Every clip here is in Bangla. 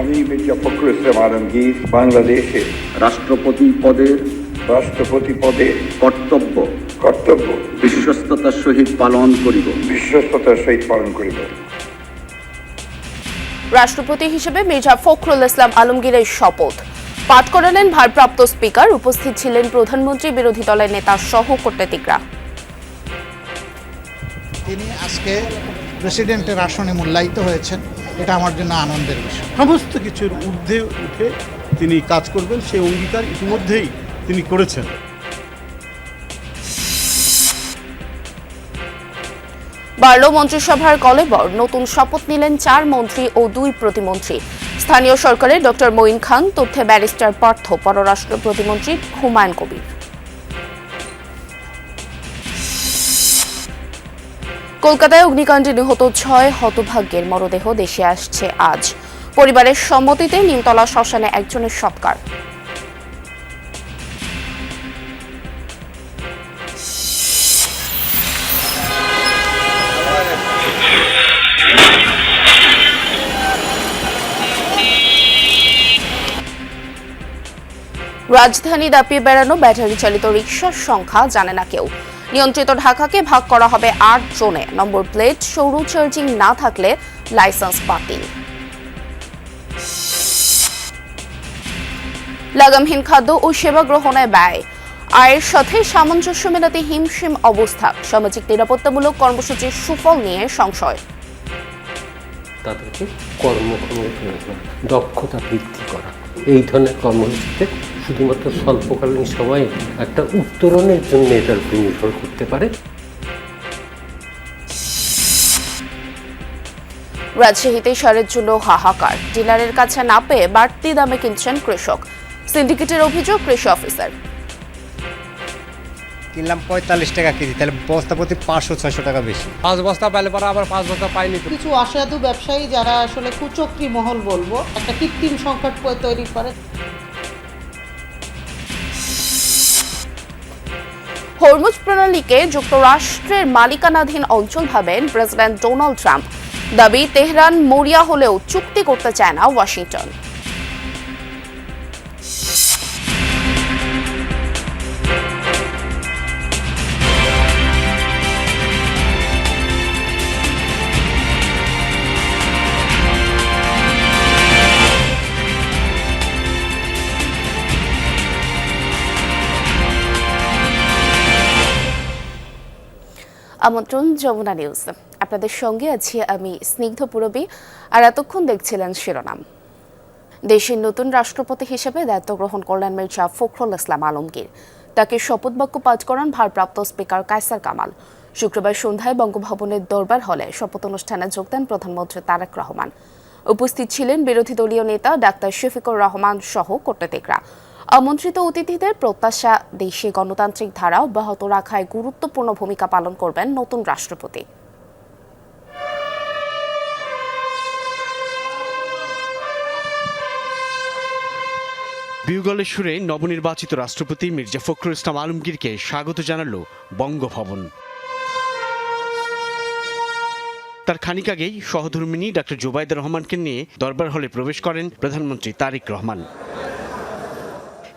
আমি মির্জা ফখরুল ইসলাম আলমগীর বাংলাদেশে রাষ্ট্রপতি পদে কর্তব্য বিশ্বস্ততার সহিত পালন করিব। রাষ্ট্রপতি হিসেবে মির্জা ফখরুল ইসলাম আলমগীরের শপথ পাঠ করালেন ভারপ্রাপ্ত স্পিকার। উপস্থিত ছিলেন প্রধানমন্ত্রী, বিরোধী দলের নেতা সহ কূটনীতিকরা। তিনি আজকে প্রেসিডেন্টের আসনে মূল্যায়িত হয়েছেন, এটা আমার জন্য আনন্দের বিষয়। সমস্ত কিছুর ঊর্ধ্বে উঠে তিনি কাজ করবেন, সেই অঙ্গীকার ইতিমধ্যেই তিনি করেছেন। বাড়ল মন্ত্রিসভার কলেবর। নতুন শপথ নিলেন 4 মন্ত্রী ও 2 প্রতিমন্ত্রী। স্থানীয় সরকারের ডক্টর মঈন খান, তথ্যে ব্যারিস্টার পার্থ, পররাষ্ট্র প্রতিমন্ত্রী হুমায়ুন কবির। কলকাতায় অগ্নিকাণ্ডে নিহত 6 হতভাগ্যের মরদেহ দেশে আসছে আজ। পরিবারের সম্মতিতে নিমতলা শ্মশানে একজনের সৎকার। রাজধানী দাপিয়ে বেড়ানো ব্যাটারি চালিত রিকশার সংখ্যা জানে না কেউ। নিয়ন্ত্রিত ঢাকাকে ভাগ করা হবে 8 জোনে। নম্বর প্লেট, সৌর চার্জিং না থাকলে লাইসেন্স বাতিল। লাগামহীন খাদ্য ও সেবা গ্রহণে ব্যয়, আয়ের সাথে সামঞ্জস্য মেলাতে হিমশিম অবস্থা। সামাজিক নিরাপত্তামূলক কর্মসূচির সুফল নিয়ে সংশয়। তাদেরকে কর্মক্ষম দক্ষতা বৃদ্ধি করা, এই ধরনের কর্মসূচিতে শুধুমাত্র স্বল্পকালীন সময়ে একটা উত্তরণের জন্য এটার উপর নির্ভর করতে পারে। রাজশাহীতে সারের জন্য হাহাকার। ডিলারের কাছে না পেয়ে বাড়তি দামে কিনছেন কৃষক। সিন্ডিকেটের অভিযোগ কৃষি অফিসার। কিনলাম 45 টাকা কেজি, তাহলে বস্তা প্রতি 500-600 টাকা বেশি। 5 বস্তা পাইলে পরে আবার 5 বস্তা পাইনি। কিছু অসাধু ব্যবসায়ী যারা আসলে কুচক্রী মহল বলবো, একটা কৃত্রিম সংকট তৈরি করে। হরমুজ প্রণালীকে যুক্তরাষ্ট্রের মালিকানাধীন অঞ্চল ভাবেন প্রেসিডেন্ট ডোনাল্ড ট্রাম্প। দাবি, তেহরান মরিয়া হলেও চুক্তি করতে চায় না ওয়াশিংটন। আমন্ত্রণ যমুনা নিউজ। আপনাদের সঙ্গে আছি আমি স্নিগ্ধ পুরবী। আর এতক্ষণ দেখছিলেন শিরোনাম। দেশের নতুন রাষ্ট্রপতি হিসেবে দায়িত্ব গ্রহণ করলেন মির্জা ফখরুল ইসলাম আলমগীর। তাকে শপথ বাক্য পাঠ করান ভারপ্রাপ্ত স্পিকার কায়সার কামাল। শুক্রবার সন্ধ্যায় বঙ্গভবনের দরবার হলে শপথ অনুষ্ঠানে যোগ দেন প্রধানমন্ত্রী তারেক রহমান। উপস্থিত ছিলেন বিরোধী দলীয় নেতা ডাক্তার শফিকুর রহমান সহ কূটনীতিকরা। আমন্ত্রিত অতিথিদের প্রত্যাশা, দেশে গণতান্ত্রিক ধারা অব্যাহত রাখায় গুরুত্বপূর্ণ ভূমিকা পালন করবেন নতুন রাষ্ট্রপতি। বিউগলের সুরে নবনির্বাচিত রাষ্ট্রপতি মির্জা ফখরুল ইসলাম আলমগীরকে স্বাগত জানালো বঙ্গভবন। তার খানিক আগেই সহধর্মিণী ডাক্তার জুবাইদা রহমানকে নিয়ে দরবার হলে প্রবেশ করেন প্রধানমন্ত্রী তারেক রহমান।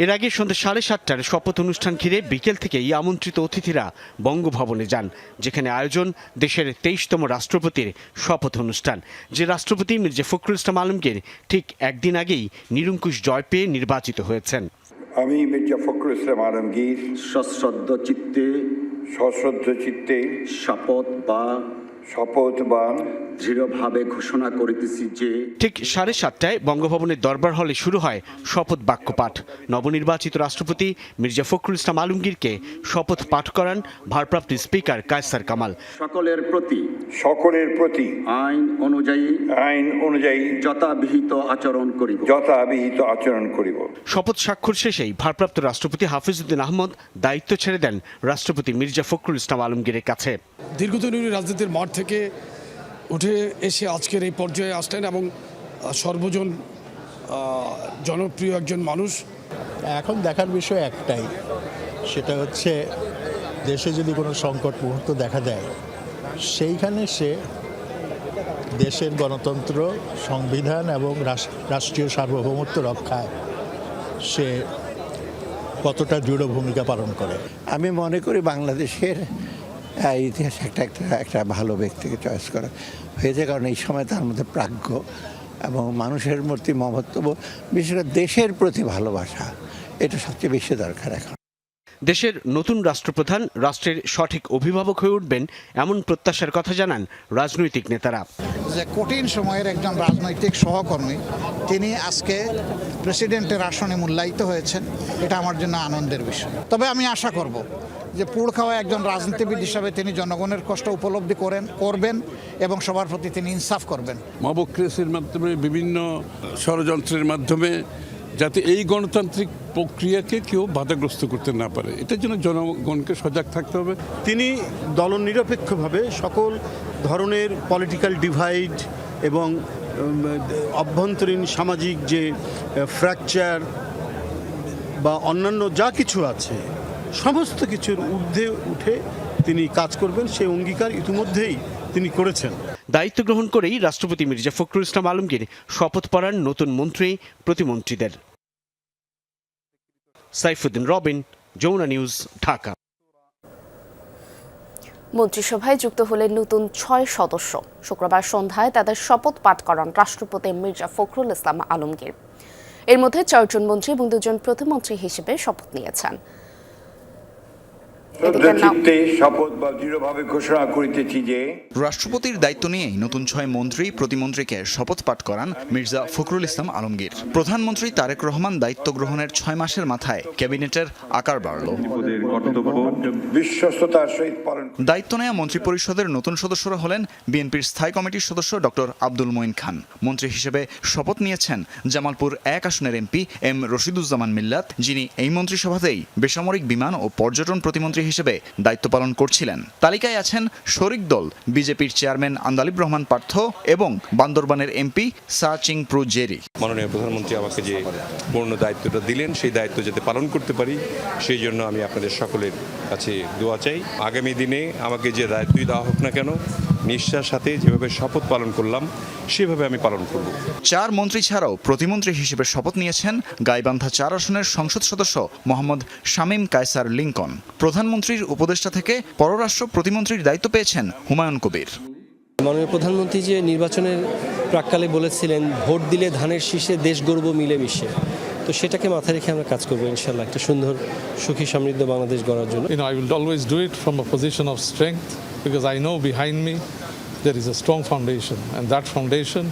এর আগে সন্ধ্যা 7:30টার শপথ অনুষ্ঠান ঘিরে বিকেল থেকেই আমন্ত্রিত অতিথিরা বঙ্গভবনে যান, যেখানে আয়োজন দেশের 23তম রাষ্ট্রপতির শপথ অনুষ্ঠান। যে রাষ্ট্রপতি মির্জা ফখরুল ইসলাম আলমগীর ঠিক একদিন আগেই নিরঙ্কুশ জয় পেয়ে নির্বাচিত হয়েছেন। আমি মির্জা ফখরুল ইসলাম আলমগীর সশ্রদ্ধ চিত্তে শপথ বা দৃঢ়ভাবে ঘোষণা করিতেছি যে। ঠিক 7:30টায় বঙ্গভবনের দরবার হলে শুরু হয় শপথ বাক্য পাঠ। নবনির্বাচিত রাষ্ট্রপতি মির্জা ফখরুল ইসলাম আলমগীরকে শপথ পাঠ করান ভারপ্রাপ্ত স্পিকার কায়সার কামাল। সকলের প্রতি আইন অনুযায়ী যথাবিহিত আচরণ করিব। শপথ স্বাক্ষর শেষেই ভারপ্রাপ্ত রাষ্ট্রপতি হাফিজউদ্দিন আহমদ দায়িত্ব ছেড়ে দেন রাষ্ট্রপতি মির্জা ফখরুল ইসলাম আলমগীরের কাছে। দীর্ঘদিন রাজনীতির মাঠ থেকে উঠে এসে আজকের এই পর্যায়ে আসলেন এবং সর্বজন জনপ্রিয় একজন মানুষ। এখন দেখার বিষয় একটাই, সেটা হচ্ছে দেশে যদি কোনো সংকট মুহূর্ত দেখা দেয়, সেইখানে সে দেশের গণতন্ত্র, সংবিধান এবং রাষ্ট্রীয় সার্বভৌমত্ব রক্ষায় সে কতটা দৃঢ় ভূমিকা পালন করে। আমি মনে করি বাংলাদেশের ইতিহাস একটা ভালো ব্যক্তিকে চয়েস করা হয়েছে, কারণ এই সময় তার মধ্যে প্রাজ্ঞ এবং মানুষের প্রতি মমত্ব, বিশেষ করে দেশের প্রতি ভালোবাসা, এটা সবচেয়ে বেশি দরকার এখন। দেশের নতুন রাষ্ট্রপ্রধান রাষ্ট্রের সঠিক অভিভাবক হয়ে উঠবেন এমন প্রত্যাশার কথা জানান রাজনৈতিক নেতারা। যে কঠিন সময়ের একজন রাজনৈতিক সহকর্মী তিনি আজকে প্রেসিডেন্টের আসনে মূল্যায়িত হয়েছেন, এটা আমার জন্য আনন্দের বিষয়। তবে আমি আশা করব যে পুড় খাওয়া একজন রাজনীতিবিদ হিসাবে তিনি জনগণের কষ্ট উপলব্ধি করবেন এবং সবার প্রতি তিনি ইনসাফ করবেন। মবক্রেসির মাধ্যমে, বিভিন্ন ষড়যন্ত্রের মাধ্যমে যাতে এই গণতান্ত্রিক প্রক্রিয়াকে কেউ বাধাগ্রস্ত করতে না পারে, এটার জন্য জনগণকে সজাগ থাকতে হবে। তিনি দলনিরপেক্ষভাবে সকল ধরনের পলিটিক্যাল ডিভাইড এবং অভ্যন্তরীণ সামাজিক যে ফ্র্যাকচার বা অন্যান্য যা কিছু আছে সমস্ত কিছুর ঊর্ধ্বে উঠে তিনি কাজ করবেন, সেই অঙ্গীকার ইতিমধ্যেই তিনি করেছেন। দায়িত্ব গ্রহণ করেই রাষ্ট্রপতি মির্জা ফখরুল ইসলাম আলমগীর শপথ পড়ান নতুন মন্ত্রী প্রতিমন্ত্রীদের। সাইফুদ্দিন রবিন, যমুনা নিউজ, ঢাকা। মন্ত্রিসভায় যুক্ত হলেন নতুন 6 সদস্য। শুক্রবার সন্ধ্যায় তাদের শপথ পাঠ করান রাষ্ট্রপতি মির্জা ফখরুল ইসলাম আলমগীর। এর মধ্যে 4 জন মন্ত্রী এবং 2 জন প্রতিমন্ত্রী হিসেবে শপথ নিয়েছেন। শপথ বা দৃঢ়ভাবে ঘোষণা করিতেছি যে রাষ্ট্রপতির দায়িত্ব নিয়েই নতুন 6 মন্ত্রী প্রতিমন্ত্রীকে শপথ পাঠ করান মির্জা ফখরুল ইসলাম আলমগীর। প্রধানমন্ত্রী তারেক রহমান দায়িত্ব গ্রহণের 6 মাসের মাথায় ক্যাবিনেটের আকার বাড়ল। বিশ্বস্ততার সহিত পালন। দায়িত্ব নেয়া মন্ত্রিপরিষদের নতুন সদস্যরা হলেন বিএনপির স্থায়ী কমিটির সদস্য ডক্টর আব্দুল মঈন খান। মন্ত্রী হিসেবে শপথ নিয়েছেন জামালপুর 1 আসনের এমপি এম রশিদুজ্জামান মিল্লাত, যিনি এই মন্ত্রিসভাতেই বেসামরিক বিমান ও পর্যটন প্রতিমন্ত্রী হিসেবে দায়িত্ব পালন করছিলেন। তালিকায় আছেন শরিক দল বিজেপির চেয়ারম্যান আন্দালিব রহমান পার্থ এবং বান্দরবানের এমপি সা চিং প্রু জেরি। মাননীয় প্রধানমন্ত্রী আমাকে যে পূর্ণ দায়িত্বটা দিলেন, সেই দায়িত্ব যাতে পালন করতে পারি, সেই জন্য আমি আপনাদের সকলের কাছে দোয়া চাই। আগামী দিনে আমাকে যে দায়িত্বই দেওয়া হোক না কেন, নিষ্ঠার সাথে যেভাবে শপথ পালন করলাম সেভাবে আমি পালন করব। 4 মন্ত্রী ছাড়াও প্রতিমন্ত্রী হিসেবে শপথ নিয়েছেন গাইবান্ধা 4 আসনের সংসদ সদস্য মোহাম্মদ শামীম কায়সার লিঙ্কন। প্রধানমন্ত্রীর উপদেষ্টা থেকে পররাষ্ট্র প্রতিমন্ত্রীর দায়িত্ব পেয়েছেন হুমায়ুন কবির। মাননীয় প্রধানমন্ত্রী যে নির্বাচনের প্রাক্কালে বলেছিলেন, ভোট দিলে ধানের শীষে দেশ গড়ব মিলেমিশে, তো সেটাকে মাথায় রেখে আমরা কাজ করবো ইনশাআল্লাহ, একটা সুন্দর সুখী সমৃদ্ধ বাংলাদেশ গড়ার জন্য। I will always do it from a position of strength because I know behind me there is a strong foundation, and that foundation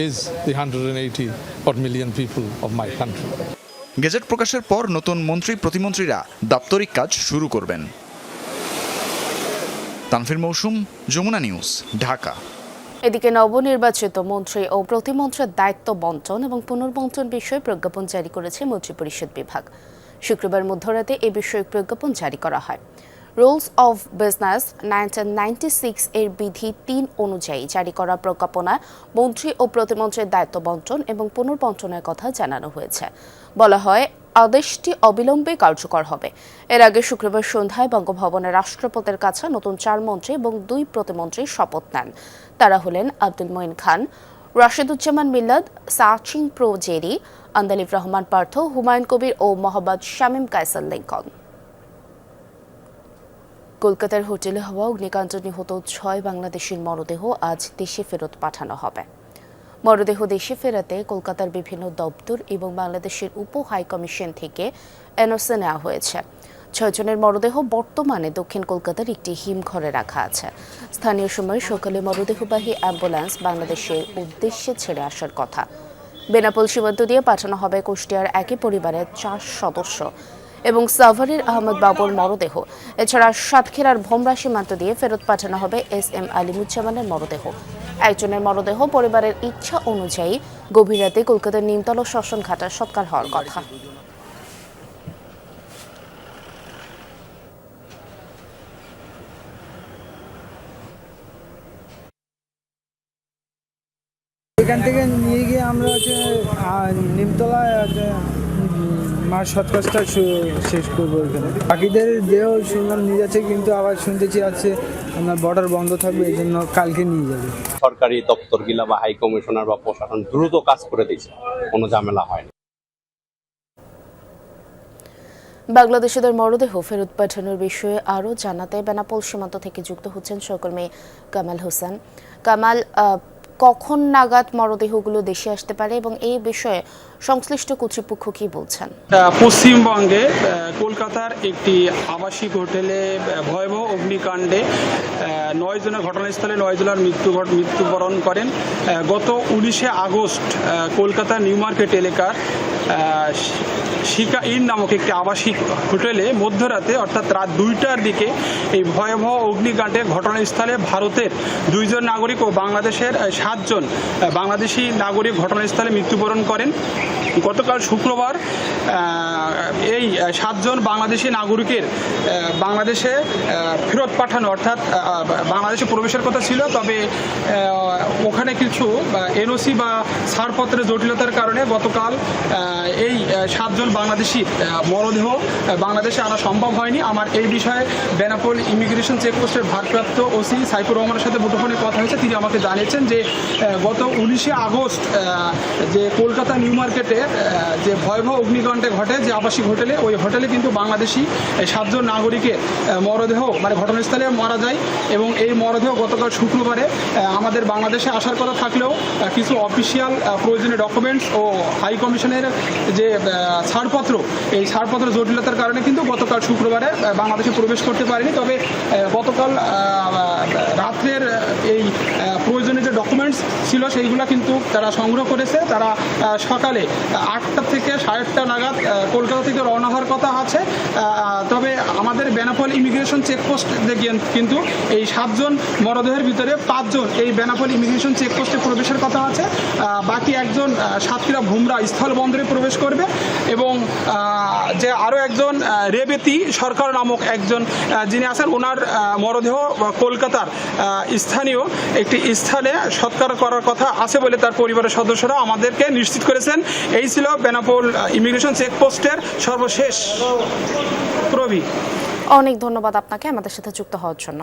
is the 180 million people of my country. Gazette প্রকাশের পর নতুন মন্ত্রী প্রতিমন্ত্রীরা দাপ্তরিক কাজ শুরু করবেন। তানফির মৌসুম, যমুনা নিউজ, ঢাকা। এদিকে নবনির্বাচিত মন্ত্রী ও প্রতিমন্ত্রীর দায়িত্ব বণ্টন এবং পুনর্বণ্টন বিষয়ে প্রজ্ঞাপন জারি করেছে মন্ত্রিপরিষদ বিভাগ। শুক্রবার মধ্যরাতে এ বিষয়ে প্রজ্ঞাপন জারি করা হয়। রুলস অফ বিজনেস 1996 এর বিধি 3 অনুযায়ী জারি করা প্রজ্ঞাপনায় মন্ত্রী ও প্রতিমন্ত্রীর দায়িত্ব বণ্টন এবং পুনর্বণ্টনের কথা জানানো হয়েছে। বলা হয়, আদেশটি অবিলম্বে কার্যকর হবে। এর আগে শুক্রবার সন্ধ্যায় বঙ্গভবনে রাষ্ট্রপতির কাছে নতুন 4 মন্ত্রী এবং 2 প্রতিমন্ত্রী শপথ নেন। তারা হলেন আব্দুল মঈন খান, রশিদুজ্জামান মিল্লাত, সা চিং প্রু জেরি, আন্দালিব রহমান পার্থ, হুমায়ুন কবির ও মোহাম্মদ শামীম কায়সার লিঙ্কন। কলকাতার হোটেলে হওয়া অগ্নিকাণ্ডে নিহত 6 বাংলাদেশের মরদেহ আজ দেশে ফেরত পাঠানো হবে। মরদেহ দেশে ফেরাতে কলকাতার বিভিন্ন দপ্তর এবং বাংলাদেশের উপ হাইকমিশন থেকে এনওসি নেওয়া হয়েছে। 6 জনের মরদেহ বর্তমানে দক্ষিণ কলকাতার একটি হিমঘরে রাখা আছে। স্থানীয় সময় সকালে মরদেহবাহী অ্যাম্বুলেন্স বাংলাদেশের উদ্দেশ্যে ছেড়ে আসার কথা। বেনাপোল সীমান্ত দিয়ে পাঠানো হবে কুষ্টিয়ার একই পরিবারের 4 সদস্য এবং সাভারের আহমদ বাবুর মরদেহ। এছাড়া সাতক্ষীরার ভোমরা সীমান্ত দিয়ে ফেরত পাঠানো হবে SM আলিমুজ্জামানের মরদেহ। একজনের মরদেহ পরিবারের ইচ্ছা অনুযায়ী গভীর রাতে কলকাতার নিমতলা শ্মশান ঘাটে সৎকার হওয়ার কথা। এখান থেকে নিয়ে গিয়ে আমরা নিমতলা মার সৎ কাজটা শেষ করবো এখানে। বাকিদের দেহ শুনলাম নিয়ে যাচ্ছে, কিন্তু আবার শুনতেছি আছে আপনার বর্ডার বন্ধ থাকবে, এই জন্য কালকে নিয়ে যাবে। সরকারি দপ্তরগুলা বা হাই কমিশনার বা প্রশাসন দ্রুত কাজ করে দিয়েছে, কোনো ঝামেলা হয়নি। বাংলাদেশিদের মরদেহ ফেরত পাঠানোর বিষয়ে আরও জানাতে বেনাপোল সীমান্ত থেকে যুক্ত হচ্ছেন সহকর্মী কামাল হোসেন। কামাল, কখন নাগাদ মরদেহগুলো দেশে আসতে পারে এবং এই বিষয়ে সংশ্লিষ্ট কর্তৃপক্ষ কি বলছেন? পশ্চিমবঙ্গে কলকাতার একটি আবাসিক হোটেলে ভয়াবহ অগ্নিকাণ্ডে 9 জনের ঘটনাস্থলে 9 জনের মৃত্যুবরণ করেন। গত 19শে আগস্ট কলকাতার নিউ মার্কেট এলাকার শিকা ইন নামক একটি আবাসিক হোটেলে মধ্যরাতে অর্থাৎ রাত 2টার দিকে এই ভয়াবহ অগ্নিকাণ্ডে ঘটনাস্থলে ভারতের 2 জন নাগরিক ও বাংলাদেশের 7 জন বাংলাদেশি নাগরিক ঘটনাস্থলে মৃত্যুবরণ করেন। গতকাল শুক্রবার এই 7 জন বাংলাদেশি নাগরিকের বাংলাদেশে ফেরত পাঠানো, অর্থাৎ বাংলাদেশে প্রবেশের কথা ছিল, তবে ওখানে কিছু এনওসি বা ছাড়পত্রের জটিলতার কারণে গতকাল এই 7 জন বাংলাদেশি মরদেহ বাংলাদেশে আনা সম্ভব হয়নি। আমার এই বিষয়ে বেনাপোল ইমিগ্রেশন চেকপোস্টের ভারপ্রাপ্ত ওসি সাইফুর রহমানের সাথে মুঠোফোনে কথা হয়েছে। তিনি আমাকে জানিয়েছেন যে গত 19শে আগস্ট যে কলকাতা নিউ মার্কেটে যে ভয়াবহ অগ্নিকাণ্ডে ঘটে যে আবাসিক হোটেলে, ওই হোটেলে কিন্তু বাংলাদেশি 7 জন নাগরিকের মরদেহ ঘটনাস্থলে মারা যায় এবং এই মরদেহ গতকাল শুক্রবারে আমাদের বাংলাদেশে আসার কথা থাকলেও কিছু অফিসিয়াল প্রয়োজনীয় ডকুমেন্টস ও হাই কমিশনের যে ছাড়পত্র, এই ছাড়পত্র জটিলতার কারণে কিন্তু গতকাল শুক্রবারে বাংলাদেশে প্রবেশ করতে পারেনি। তবে গতকাল রাত্রের এই প্রয়োজনীয় যে ডকুমেন্টস ছিল সেইগুলো কিন্তু তারা সংগ্রহ করেছে। তারা সকালে 8টা থেকে 8:30 নাগাদ কলকাতা থেকে রওনা হওয়ার কথা আছে। তবে আমাদের বেনাপোল ইমিগ্রেশন চেকপোস্ট কিন্তু এই 7 জন মরদেহের ভিতরে 5 জন এই বেনাপোল ইমিগ্রেশন চেকপোস্টে প্রবেশের কথা আছে। বাকি একজন সাতক্ষীরা ভুমরা স্থল বন্দরে প্রবেশ করবে এবং যে আরও একজন রেবেতি সরকার নামক একজন যিনি আছেন, ওনার মরদেহ কলকাতার স্থানীয় একটি স্থানে সৎকার করার কথা আছে বলে তার পরিবারের সদস্যরা আমাদেরকে নিশ্চিত করেছেন। এই ছিল বেনাপোল ইমিগ্রেশন চেকপোস্টের সর্বশেষ প্রবি। অনেক ধন্যবাদ আপনাকে আমাদের সাথে যুক্ত হওয়ার জন্য।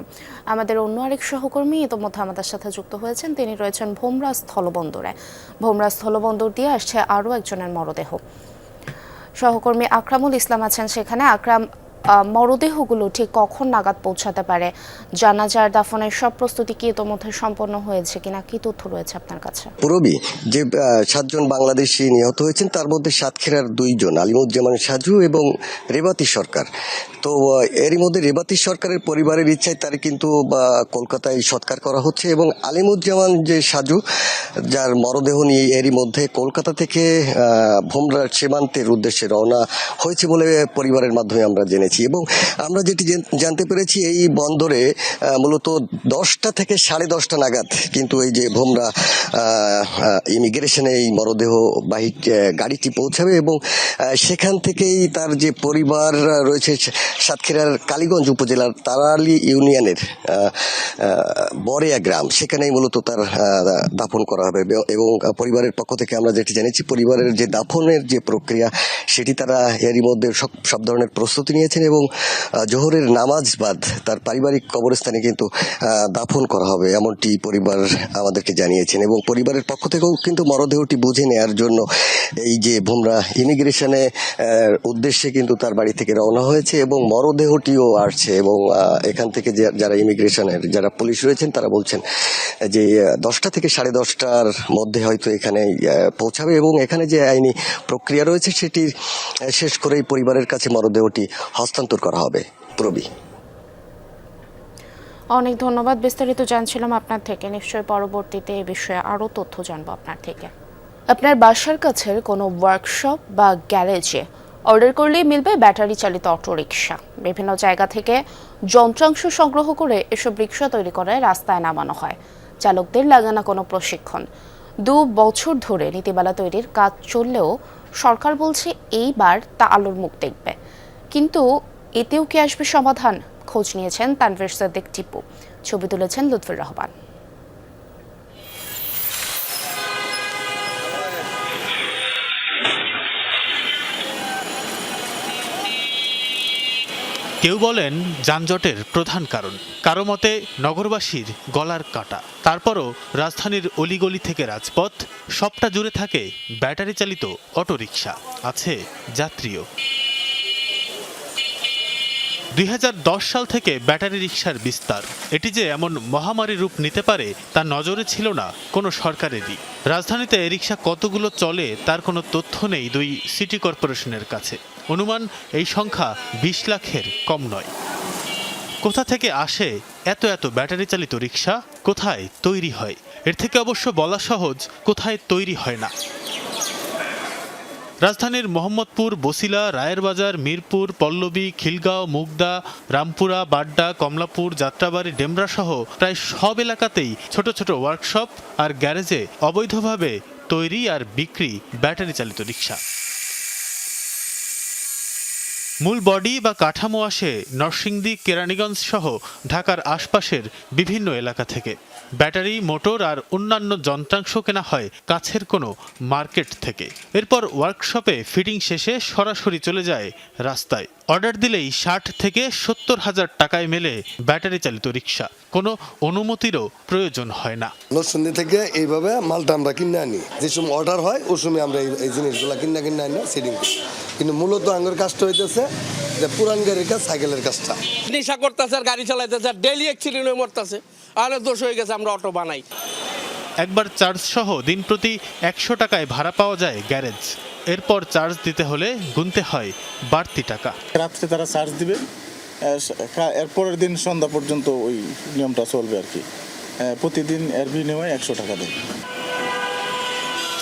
আমাদের অন্য আরেক সহকর্মী ইতোমধ্যে আমাদের সাথে যুক্ত হয়েছেন, তিনি রয়েছেন ভোমরা স্থলবন্দরে। ভোমরা স্থলবন্দর দিয়ে আসছে আরও একজনের মরদেহ। সহকর্মী আকরামুল ইসলাম আছেন সেখানে। আকরাম, মরদেহগুলো ঠিক কখন নাগাদ পৌঁছাতে পারে? জানাজার দাফনের সব প্রস্তুতি কি ইতোমধ্যে সম্পন্ন হয়েছে কিনা, কি তথ্য রয়েছে আপনার কাছে? পুরবী, যে 7 জন বাংলাদেশি নিহত হয়েছেন তার মধ্যে সাতক্ষীরার 2 জন, আলিমুজ্জামান সাজু এবং রেবাতি সরকার। তো এরই মধ্যে রেবাতি সরকারের পরিবারের ইচ্ছায় তার কিন্তু কলকাতায় সৎকার করা হচ্ছে এবং আলিমুজ্জামান যে সাজু, যার মরদেহ নিয়ে এরই মধ্যে কলকাতা থেকে ভোমরার সীমান্তের উদ্দেশ্যে রওনা হয়েছে বলে পরিবারের মাধ্যমে আমরা জেনেছি। এবং আমরা যেটি জানতে পেরেছি, এই বন্দরে মূলত 10টা থেকে 10:30 নাগাদ কিন্তু এই যে ভোমরা ইমিগ্রেশনে এই মরদেহবাহী গাড়িটি পৌঁছাবে এবং সেখান থেকেই তার যে পরিবার রয়েছে সাতক্ষীরার কালীগঞ্জ উপজেলার তারালি ইউনিয়নের বরেয়া গ্রাম, সেখানেই মূলত তার দাফন করা হবে। এবং পরিবারের পক্ষ থেকে আমরা যেটি জেনেছি, পরিবারের যে দাফনের যে প্রক্রিয়া সেটি তারা এরই মধ্যে সব ধরনের প্রস্তুতি নিয়েছেন এবং জোহরের নামাজ বাদ তার পারিবারিক কবরস্থানে কিন্তু দাফন করা হবে, এমনটি পরিবার আমাদেরকে জানিয়েছেন। এবং পরিবারের পক্ষ থেকেও কিন্তু মরদেহটি বুঝে নেওয়ার জন্য এই যে ভোমরা ইমিগ্রেশনে উদ্দেশ্যে কিন্তু তার বাড়ি থেকে রওনা হয়েছে এবং মরদেহটিও আসছে। এবং এখান থেকে যারা ইমিগ্রেশনের যারা পুলিশ রয়েছেন তারা বলছেন যে 10টা থেকে 10:30টার মধ্যে হয়তো এখানে পৌঁছাবে এবং এখানে যে আইনি প্রক্রিয়া রয়েছে সেটি শেষ করেই পরিবারের কাছে মরদেহটি হস্তান্তর করা হবে। প্রবি, অনেক ধন্যবাদ। বিস্তারিত জানছিলাম আপনার থেকে, নিশ্চয়ই পরবর্তীতে এই বিষয়ে আরও তথ্য জানবো আপনার থেকে। আপনার বাসার কাছের কোনো ওয়ার্কশপ বা গ্যারেজে অর্ডার করলেই মিলবে ব্যাটারি চালিত অটোরিকশা। বিভিন্ন জায়গা থেকে যন্ত্রাংশ সংগ্রহ করে এসব রিকশা তৈরি করে রাস্তায় নামানো হয়। চালকদের লাগে না কোনো প্রশিক্ষণ। 2 বছর ধরে নীতিমালা তৈরির কাজ চললেও সরকার বলছে এইবার তা আলোর মুখ দেখবে। কিন্তু এতেও কি আসবে সমাধান? খোঁজ নিয়েছেন তানভীর সাদিক টিপু, ছবি তুলেছেন লুৎফুর রহমান। কেউ বলেন যানজটের প্রধান কারণ, কারো মতে নগরবাসীর গলার কাটা। তারপরও রাজধানীর অলিগলি থেকে রাজপথ সবটা জুড়ে থাকে ব্যাটারি চালিত অটোরিকশা, আছে যাত্রীও। 2010 সাল থেকে ব্যাটারি রিকশার বিস্তার। এটি যে এমন মহামারী রূপ নিতে পারে তা নজরে ছিল না কোনো সরকারেরই। রাজধানীতে রিকশা কতগুলো চলে তার কোনো তথ্য নেই দুই সিটি কর্পোরেশনের কাছে। অনুমান এই সংখ্যা 20 লাখের কম নয়। কোথা থেকে আসে এত এত ব্যাটারি চালিত রিকশা, কোথায় তৈরি হয়? এর থেকে অবশ্য বলা সহজ, কোথায় তৈরি হয় না। রাজধানীর মোহাম্মদপুর, বছিলা, রায়েরবাজার, মিরপুর, পল্লবী, খিলগাঁও, মুগদা, রামপুরা, বাড্ডা, কমলাপুর, যাত্রাবাড়ি, ডেমরা সহ প্রায় সব এলাকাতেই ছোট ছোট ওয়ার্কশপ আর গ্যারেজে অবৈধভাবে তৈরি আর বিক্রি ব্যাটারি চালিত রিকশা। মূল বডি বা কাঠামো আসে নরসিংদী, কেরানীগঞ্জ সহ ঢাকার আশপাশের বিভিন্ন এলাকা থেকে। ব্যাটারি, মোটর আর অন্যান্য যন্ত্রাংশ কেনা হয় কাছের কোনো মার্কেট থেকে। এরপর ওয়ার্কশপে ফিটিং শেষে সরাসরি চলে যায় রাস্তায়। অর্ডার দিলেই 60 থেকে 70 হাজার টাকায় মেলে ব্যাটারি চালিত রিকশা। কোনো অনুমতিরও প্রয়োজন হয় না। নরসিংদী থেকে এইভাবে মালটা আমরা কিনে আনি, যে সময় অর্ডার হয় ওই সময় আমরা এই জিনিসগুলো কিনে আনি সেটিং করি। কিন্তু মূলত আঙ্গের কাজটা হইতেছে যে পুরান গাড়ির কাজ, সাইকেলের কাজটা। নেশা করতেছে আর গাড়ি চালাইতেছে আর ডেইলি অ্যাক্সিডেন্ট হয়ে মরতেছে, আর দোষ হয়ে গেছে আমরা অটো বানাই। একবার চার্জ সহ দিন প্রতি 100 টাকায় ভাড়া পাওয়া যায় গ্যারেজ। এরপর চার্জ দিতে হলে গুনতে হয় বাড়তি টাকা। রাত্রে তারা চার্জ দিবে, এর পরের দিন সন্ধ্যা পর্যন্ত ওই নিয়মটা চলবে আর কি। প্রতিদিন এর বিনিময়ে 100 টাকা দেয়।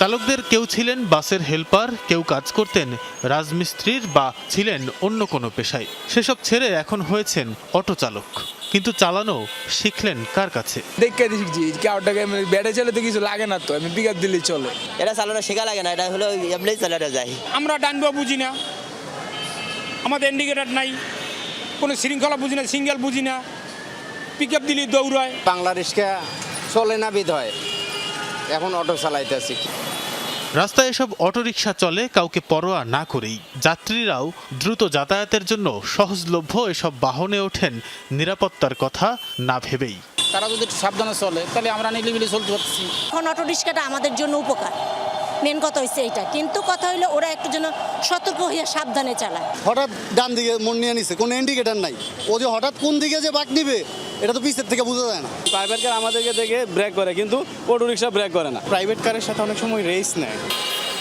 চালকদের কেউ ছিলেন বাসের হেল্পার, কেউ কাজ করতেন রাজমিস্ত্রির বা ছিলেন অন্য কোনো পেশায়। সেসব ছেড়ে এখন হয়েছেন অটো চালক। কিন্তু চালানো শিখলেন কার কাছে? দেখে শিখছি, ব্যাটারি চালাতে কিছু লাগে না তো, আমি পিকআপ দিলেই চলে। এটা চালানো শেখা লাগে না, এটা হলো এমনিই চালানো যায়। আমরা ডানবা বুঝি না, আমাদের ইন্ডিকেটার নাই, কোনো শৃঙ্খলা বুঝি না, সিঙ্গেল বুঝি না, পিকআপ দিলেই দৌড়ায়। বাংলা রিক্সা চলে না বিধ হয়, এখন অটো চালাইতেছি। রাস্তায় এসব অটোরিকশা চলে কাউকে পরোয়া না করেই। যাত্রীরাও দ্রুত যাতায়াতের জন্য সহজলভ্য এসব বাহনে ওঠেন নিরাপত্তার কথা না ভেবেই। তারা যদি একটু সাবধানে চলে তাহলে আমরা নিলিবিলি চলতে পারছি। এখন অটো রিক্সাটা আমাদের জন্য উপকার, মেন কথা হচ্ছে এইটা। কিন্তু কথা হইলো ওরা একটু যেন সতর্ক হয়ে সাবধানে চালায়। হঠাৎ ডান দিকে মন নিয়ে নিছে, কোনো ইন্ডিকেটার নাই, ও যে হঠাৎ কোন দিকে যে বাঁক নিবে এটা তো পিছের থেকে বোঝা যায় না। প্রাইভেট কার আমাদেরকে দেখে ব্রেক করে, কিন্তু অটো রিক্সা ব্রেক করে না। প্রাইভেট কারের সাথে অনেক সময় রেস নেয়।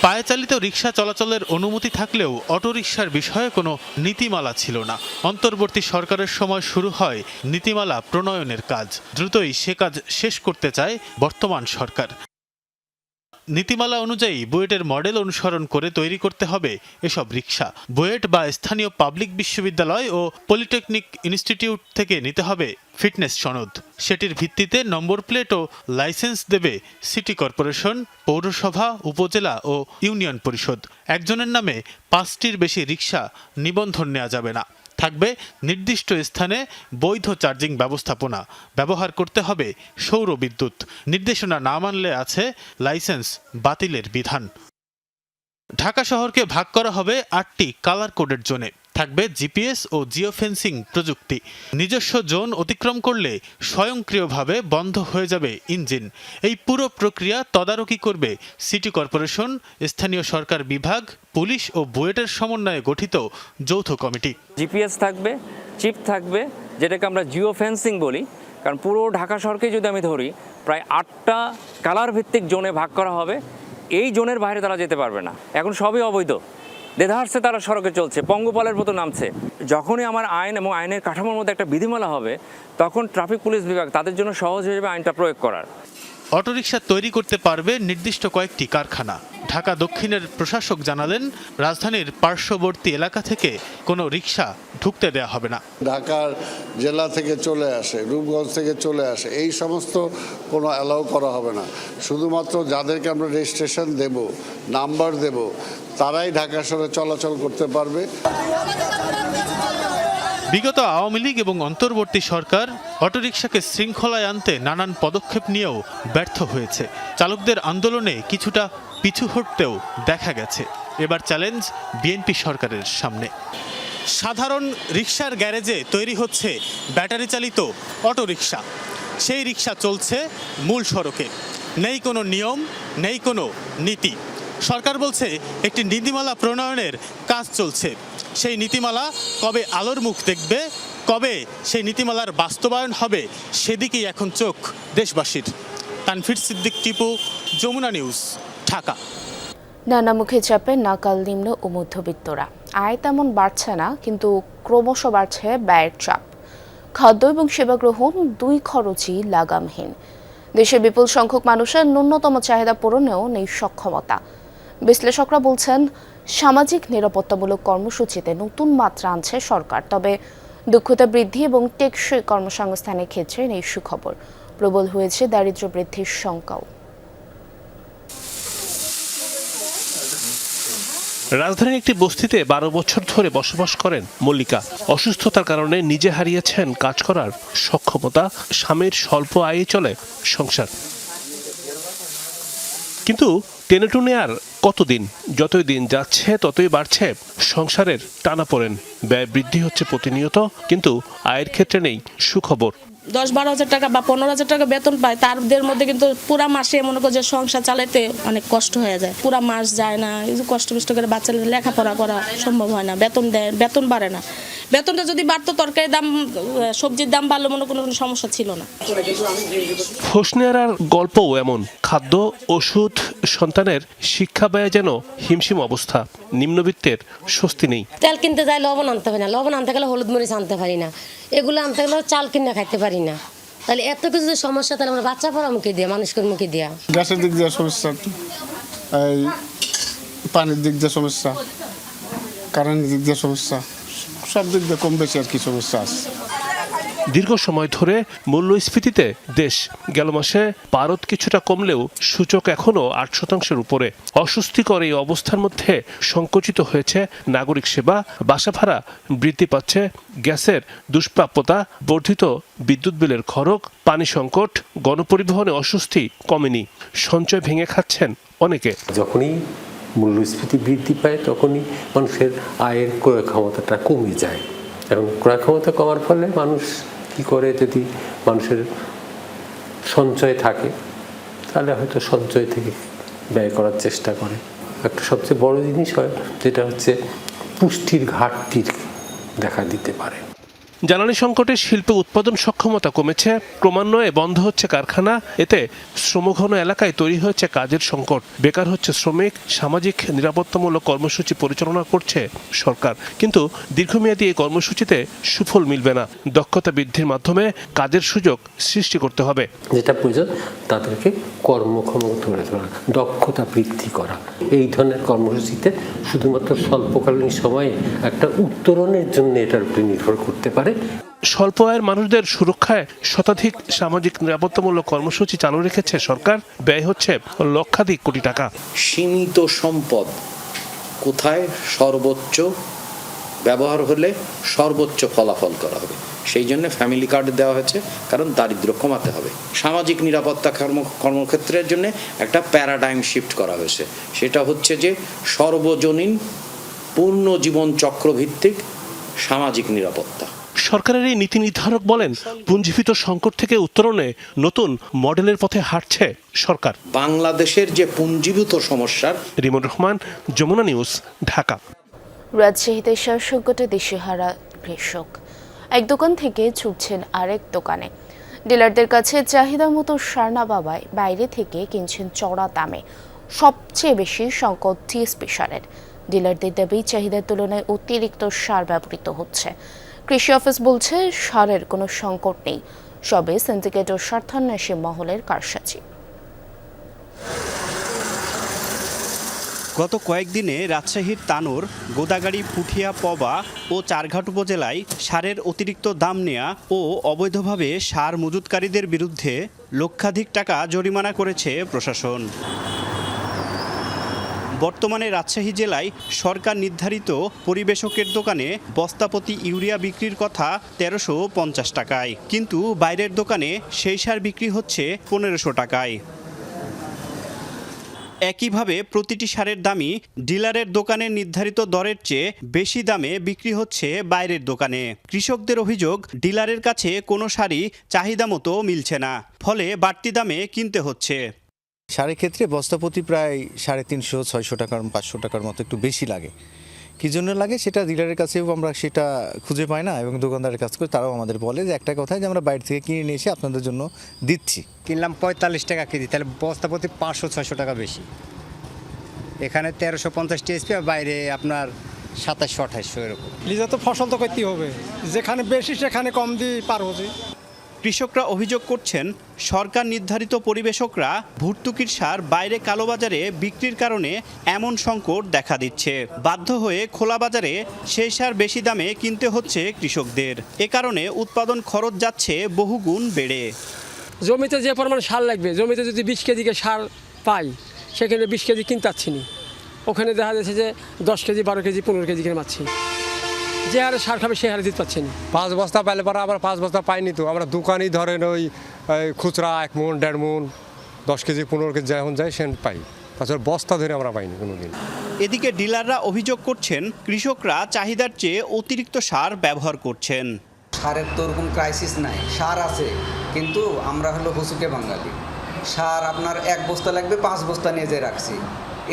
পায়ে চালিত রিকশা চলাচলের অনুমতি থাকলেও অটোরিকশার বিষয়ে কোনো নীতিমালা ছিল না। অন্তর্বর্তী সরকারের সময় শুরু হয় নীতিমালা প্রণয়নের কাজ। দ্রুতই সে কাজ শেষ করতে চায় বর্তমান সরকার। নীতিমালা অনুযায়ী বুয়েটের মডেল অনুসরণ করে তৈরি করতে হবে এসব রিকশা। বুয়েট বা স্থানীয় পাবলিক বিশ্ববিদ্যালয় ও পলিটেকনিক ইনস্টিটিউট থেকে নিতে হবে ফিটনেস সনদ। সেটির ভিত্তিতে নম্বর প্লেট ও লাইসেন্স দেবে সিটি কর্পোরেশন, পৌরসভা, উপজেলা ও ইউনিয়ন পরিষদ। একজনের নামে 5টির বেশি রিকশা নিবন্ধন নেওয়া যাবে না। থাকবে নির্দিষ্ট স্থানে বৈধ চার্জিং ব্যবস্থাপনা। ব্যবহার করতে হবে সৌর বিদ্যুৎ। নির্দেশনা না মানলে আছে লাইসেন্স বাতিলের বিধান। ঢাকা শহরকে ভাগ করা হবে 8টি কালার কোডের জোনে। থাকবে জিপিএস ও জিও ফেন্সিং প্রযুক্তি। নিজস্ব জোন অতিক্রম করলে স্বয়ংক্রিয়ভাবে বন্ধ হয়ে যাবে ইঞ্জিন। এই পুরো প্রক্রিয়া তদারকি করবে সিটি কর্পোরেশন, স্থানীয় সরকার বিভাগ, পুলিশ ও বুয়েটের সমন্বয়ে গঠিত যৌথ কমিটি। জিপিএস থাকবে, চিপ থাকবে, যেটাকে আমরা জিও ফেন্সিং বলি। কারণ পুরো ঢাকা শহরকে যদি আমি ধরি, প্রায় 8টা কালার ভিত্তিক জোনে ভাগ করা হবে। এই জোনের বাইরে তারা যেতে পারবে না। এখন সবই অবৈধ, দেধারসে তারা সড়কে চলছে, পঙ্গপালের মতো নামছে। যখনই আমার আইন এবং আইনের কাঠামোর মধ্যে একটা বিধিমালা হবে, তখন ট্রাফিক পুলিশ বিভাগ তাদের জন্য সহজ হয়ে যাবে আইনটা প্রয়োগ করার। অটোরিকশা তৈরি করতে পারবে নির্দিষ্ট কয়েকটি কারখানা। ঢাকা দক্ষিণের প্রশাসক জানালেন, রাজধানীর পার্শ্ববর্তী এলাকা থেকে কোনো রিকশা ঢুকতে দেওয়া হবে না। ঢাকার জেলা থেকে চলে আসে, রূপগঞ্জ থেকে চলে আসে, এই সমস্ত কোনো অ্যালাউ করা হবে না। শুধুমাত্র যাদেরকে আমরা রেজিস্ট্রেশন দেব, নাম্বার দেব, তারাই ঢাকা শহরে চলাচল করতে পারবে। বিগত আওয়ামী লীগ এবং অন্তর্বর্তী সরকার অটোরিকশাকে শৃঙ্খলায় আনতে নানান পদক্ষেপ নিয়েও ব্যর্থ হয়েছে। চালকদের আন্দোলনে কিছুটা পিছু হটতেও দেখা গেছে। এবার চ্যালেঞ্জ বিএনপি সরকারের সামনে। সাধারণ রিকশার গ্যারেজে তৈরি হচ্ছে ব্যাটারি চালিত অটোরিকশা। সেই রিকশা চলছে মূল সড়কে। নেই কোনো নিয়ম, নেই কোনো নীতি। সরকার বলছে একটি নীতিমালা প্রণয়নের কাজ চলছে। সেই নীতিমালা কবে আলোর মুখ দেখবে, কবে সেই নীতিমালার বাস্তবায়ন হবে, সেদিকেই এখন চোখ দেশবাসীর। তানফির সিদ্দিক টিপু, যমুনা নিউজ, ঢাকা। নানামুখী চাপে নাকাল নিম্ন ও মধ্যবিত্তরা। আয় তেমন বাড়ছে না, কিন্তু ক্রমশ বাড়ছে ব্যয়ের চাপ। খাদ্য এবং সেবা গ্রহণ দুই খরচই লাগামহীন। দেশে বিপুল সংখ্যক মানুষের ন্যূনতম চাহিদা পূরণেও নেই সক্ষমতা। বিশ্লেষকরা বলছেন, সামাজিক নিরাপত্তামূলক কর্মসূচিতে নতুন মাত্রা আনছে সরকার, তবে দক্ষতা বৃদ্ধি এবং টেকসই কর্মসংস্থানের ক্ষেত্রে নেই সুখবর। প্রবল হয়েছে দারিদ্র্য বৃদ্ধির শঙ্কাও। রাজধানীর একটি বস্তিতে 12 বছর ধরে বসবাস করেন মল্লিকা। অসুস্থতার কারণে নিজে হারিয়েছেন কাজ করার সক্ষমতা। স্বামীর স্বল্প আয়ে চলে সংসার। কিন্তু টেনেটুনে আর কতদিন? যতই দিন যাচ্ছে ততই বাড়ছে সংসারের টানাপোড়েন। ব্যয় বৃদ্ধি হচ্ছে প্রতিনিয়ত, কিন্তু আয়ের ক্ষেত্রে নেই সুখবর। 10-12 হাজার টাকা বা 15 হাজার টাকা বেতন পায়, তাদের মধ্যে কিন্তু পুরা মাসে মনে করো যে সংসার চালাতে অনেক কষ্ট হয়ে যায়। পুরা মাস যায় না, এই যে কষ্ট করে বাচ্চাদের লেখাপড়া করা সম্ভব হয় না। বেতন দেয়, বেতন বাড়ে না। বেতনটা যদি বাড়তো, তরকারির দাম, সবজির দাম বাড়লে মনে কোনো সমস্যা ছিল না। হোসনিয়ারার গল্পও এমন। খাদ্য, ওষুধ, সন্তানের শিক্ষা ব্যয় যেন হিমশিম অবস্থা। নিম্নবিত্তের স্বস্তি নেই। তেল কিনতে যাই, লবণ আনতে পারি না। লবণ আনতে গেলে হলুদ মরিচ আনতে পারি না। এগুলো আনতে গেলে চাল কিনে খাইতে পারি না। তাহলে এত কিছু যে সমস্যা, তাহলে আমরা বাচ্চা পড়া মুখে দিয়া, মানুষকে মুখে দিয়া। গ্যাসের দিক দিয়ে সমস্যা, এই পানির দিক দিয়ে সমস্যা, কারেন্টের দিক দিয়ে সমস্যা, সব দিক দিয়ে কম বেশি আর কি সমস্যা আছে। দীর্ঘ সময় ধরে মূল্যস্ফীতিতে দেশ। গেল মাসে পারদ কিছুটা কমলেও সূচক এখনও 8% উপরে। অস্বস্তিকর এই অবস্থার মধ্যে সংকুচিত হয়েছে নাগরিক সেবা। বাসা ভাড়া বৃদ্ধি পাচ্ছে, গ্যাসের দুষ্প্রাপ্যতা, বর্ধিত বিদ্যুৎ বিলের খরচ, পানি সংকট, গণপরিবহনে অস্বস্তি কমেনি। সঞ্চয় ভেঙে খাচ্ছেন অনেকে। যখনই মূল্যস্ফীতি বৃদ্ধি পায়, তখনই মানুষের আয়ের ক্রয় ক্ষমতাটা কমে যায়। এবং ক্রয় ক্ষমতা কমার ফলে মানুষ কি করে, যদি মানুষের সঞ্চয় থাকে তাহলে হয়তো সঞ্চয় থেকে ব্যয় করার চেষ্টা করে। একটা সবচেয়ে বড় জিনিস হয় যেটা হচ্ছে পুষ্টির ঘাটতির দেখা দিতে পারে। জ্বালানি সংকটে শিল্পে উৎপাদন সক্ষমতা কমেছে, ক্রমান্বয়ে বন্ধ হচ্ছে কারখানা। এতে শ্রমঘন এলাকায় তৈরি হয়েছে কাজের সংকট। বেকার হচ্ছে শ্রমিক। সামাজিক নিরাপত্তামূলক কর্মসূচি পরিচালনা করছে সরকার, কিন্তু দীর্ঘমেয়াদী এই কর্মসূচিতে সুফল মিলবে না। দক্ষতা বৃদ্ধির মাধ্যমে কাজের সুযোগ সৃষ্টি করতে হবে। যেটা প্রয়োজন তাদেরকে কর্মক্ষম করে তোলা, দক্ষতা বৃদ্ধি করা। এই ধরনের কর্মসূচিতে শুধুমাত্র স্বল্পকালীন সময়ে একটা উত্তরণের জন্য এটার উপরে নির্ভর করতে পারে। স্বল্প আয়ের মানুষদের সুরক্ষায় শতাধিক সামাজিক নিরাপত্তামূলক কর্মসূচি চালু রেখেছে সরকার। ব্যয় হচ্ছে লক্ষাধিক কোটি টাকা। সীমিত সম্পদ কোথায় সর্বোচ্চ ব্যবহার হলে সর্বোচ্চ ফলাফল করা হবে, সেই জন্য ফ্যামিলি কার্ড দেওয়া হয়েছে, কারণ দারিদ্র্য কমাতে হবে। সামাজিক নিরাপত্তা কর্মক্ষেত্রের জন্য একটা প্যারাডাইম শিফট করা হয়েছে, সেটা হচ্ছে যে সর্বজনীন পূর্ণ জীবন চক্রভিত্তিক সামাজিক নিরাপত্তা। সরকারের এই নীতি নির্ধারক বলেন, পুঞ্জীভূত সংকট থেকে উত্তরণে নতুন মডেলের পথে হাঁটছে সরকার। বাংলাদেশের যে পুঞ্জীভূত সমস্যার। রিমন রহমান, যমুনা নিউজ, ঢাকা। রাজশাহীতে সার সংকটে দিশেহারা কৃষক। এক দোকান থেকে ছুটছেন আরেক দোকানে। ডিলারদের কাছে চাহিদা মতো সার না পাওয়ায় বাইরে থেকে কিনছেন চড়া দামে। সবচেয়ে বেশি সংকট টিএসপি সারের। ডিলারদের দাবি, চাহিদার তুলনায় অতিরিক্ত সার ব্যবহৃত হচ্ছে। কৃষি অফিস বলছে সারের কোনো সংকট নেই, সবে সিন্ডিকেট ও স্বার্থান্বেষী মহলের কারসাজি। গত কয়েকদিনে রাজশাহীর তানোর, গোদাগাড়ি, পুঠিয়া, পবা ও চারঘাট উপজেলায় সারের অতিরিক্ত দাম নেয়া ও অবৈধভাবে সার মজুতকারীদের বিরুদ্ধে লক্ষাধিক টাকা জরিমানা করেছে প্রশাসন। বর্তমানে রাজশাহী জেলায় সরকার নির্ধারিত পরিবেশকের দোকানে বস্তাপতি ইউরিয়া বিক্রির কথা ১৩৫০ টাকায়, কিন্তু বাইরের দোকানে সেই সার বিক্রি হচ্ছে ১৫০০ টাকায়। একইভাবে প্রতিটি সারের দামই ডিলারের দোকানে নির্ধারিত দরের চেয়ে বেশি দামে বিক্রি হচ্ছে বাইরের দোকানে। কৃষকদের অভিযোগ, ডিলারের কাছে কোনো সারই চাহিদা মতো মিলছে না, ফলে বাড়তি দামে কিনতে হচ্ছে। সারের ক্ষেত্রে বস্তাপতি প্রায় 350-600 টাকার 500 টাকার মতো একটু বেশি লাগে। কী জন্য লাগে সেটা ডিলারের কাছেও আমরা সেটা খুঁজে পাই না, এবং দোকানদারের কাছ করে তারাও আমাদের বলে যে একটা কথাই যে আমরা বাইরে থেকে কিনে নিয়ে এসে আপনাদের জন্য দিচ্ছি। কিনলাম 45 টাকা কেজি, তাহলে বস্তাপতি 500-600 টাকা বেশি। এখানে 1350 টিএসপি, আর বাইরে আপনার 2700-2800 এরকম। লিজা তো ফসল তো করতেই হবে, যেখানে বেশি সেখানে কম দিয়ে পার হচ্ছে। কৃষকরা অভিযোগ করছেন, সরকার নির্ধারিত পরিবেশকরা ভর্তুকির সার বাইরে কালোবাজারে বিক্রির কারণে এমন সংকট দেখা দিচ্ছে। বাধ্য হয়ে খোলা বাজারে সেই সার বেশি দামে কিনতে হচ্ছে কৃষকদের। এ কারণে উৎপাদন খরচ যাচ্ছে বহুগুণ বেড়ে। জমিতে যে পরিমাণ সার লাগবে, জমিতে যদি 20 কেজিকে সার পাই, সেখানে 20 কেজি কিনতে পারছি না। ওখানে দেখা যাচ্ছে যে 10 কেজি, 12 কেজি, 15 কেজি কিনে পাচ্ছি। যে হারে সার খাবে সে হারে দিতে পারছি না। 5 বস্তা পাইলে পরে আবার 5 বস্তা পাইনি তো আমরা দোকানই ধরেন ওই খুচরা 1 মণ 1.5 মণ 10 কেজি 15 কেজি যখন যায় সে পাই, তাছাড়া বস্তা ধরে আমরা পাইনি কোনোদিন। এদিকে ডিলাররা অভিযোগ করছেন, কৃষকরা চাহিদার চেয়ে অতিরিক্ত সার ব্যবহার করছেন। সারের তো ওরকম ক্রাইসিস নাই, সার আছে, কিন্তু আমরা হলো হুসুকে বাঙালি। সার আপনার 1 বস্তা লাগবে, 5 বস্তা নিয়ে যেয়ে রাখছি,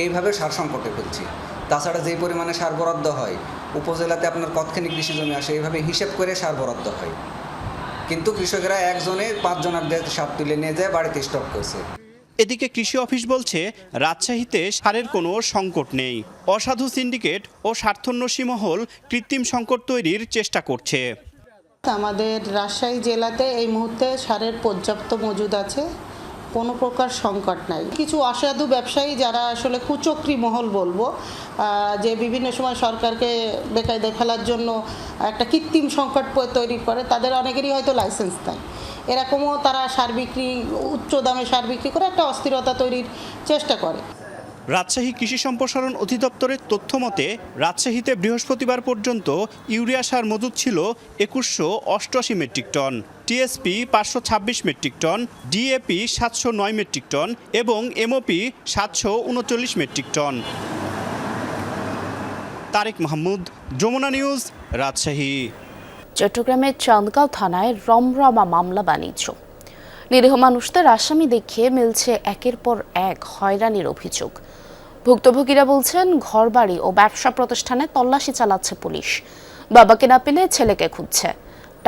এইভাবে সার সংকটে পড়ছি। তাছাড়া যেই পরিমাণে সার বরাদ্দ হয়, উপজেলাতে আপনার কতখানি কৃষি জমি আসে, এইভাবে হিসেব করে সার বরাদ্দ হয়, কিন্তু কৃষকেরা একজনে 5 জনের সার তুলে নিয়ে যায় বাড়িতে স্টক করছে। এদিকে কৃষি অফিস বলছে, রাজশাহীতে সারের কোনো সংকট নেই। অসাধু সিন্ডিকেট ও স্বার্থন্বেষী মহল কৃত্রিম সংকট তৈরির চেষ্টা করছে। আমাদের রাজশাহী জেলাতে এই মুহূর্তে সারের পর্যাপ্ত মজুদ আছে, কোনো প্রকার সংকট নাই। কিছু অসাধু ব্যবসায়ী যারা আসলে কুচক্রী মহল বলবো, যে বিভিন্ন সময় সরকারকে বেকায়দায় ফেলার জন্য একটা কৃত্রিম সংকট তৈরি করে, তাদের অনেকেরই হয়তো লাইসেন্স নাই। এরকমও তারা সার বিক্রি, উচ্চ দামে সার বিক্রি করে একটা অস্থিরতা তৈরির চেষ্টা করে। রাজশাহী কৃষি সম্প্রসারণ অধিদপ্তরের তথ্য মতে, রাজশাহীতে বৃহস্পতিবার পর্যন্ত ইউরিয়া সার মজুদ ছিল 2188 metric ton, TSP 526 metric ton, DAP 709 metric ton এবং MOP 739 metric ton. Tareque Mahmud, Jamuna news, Rajshahi. চট্টগ্রামের চান্দগাঁও থানায় রমরমা মামলা বাণিজ্য। নিরীহ মানুষদের আসামি দেখিয়ে মিলছে একের পর এক হয়রানির অভিযোগ। ভুক্তভোগীরা বলছেন, ঘরবাড়ি ও ব্যবসা প্রতিষ্ঠানে তল্লাশি চালাচ্ছে পুলিশ। বাবাকে না পেলে ছেলেকে খুঁজছে।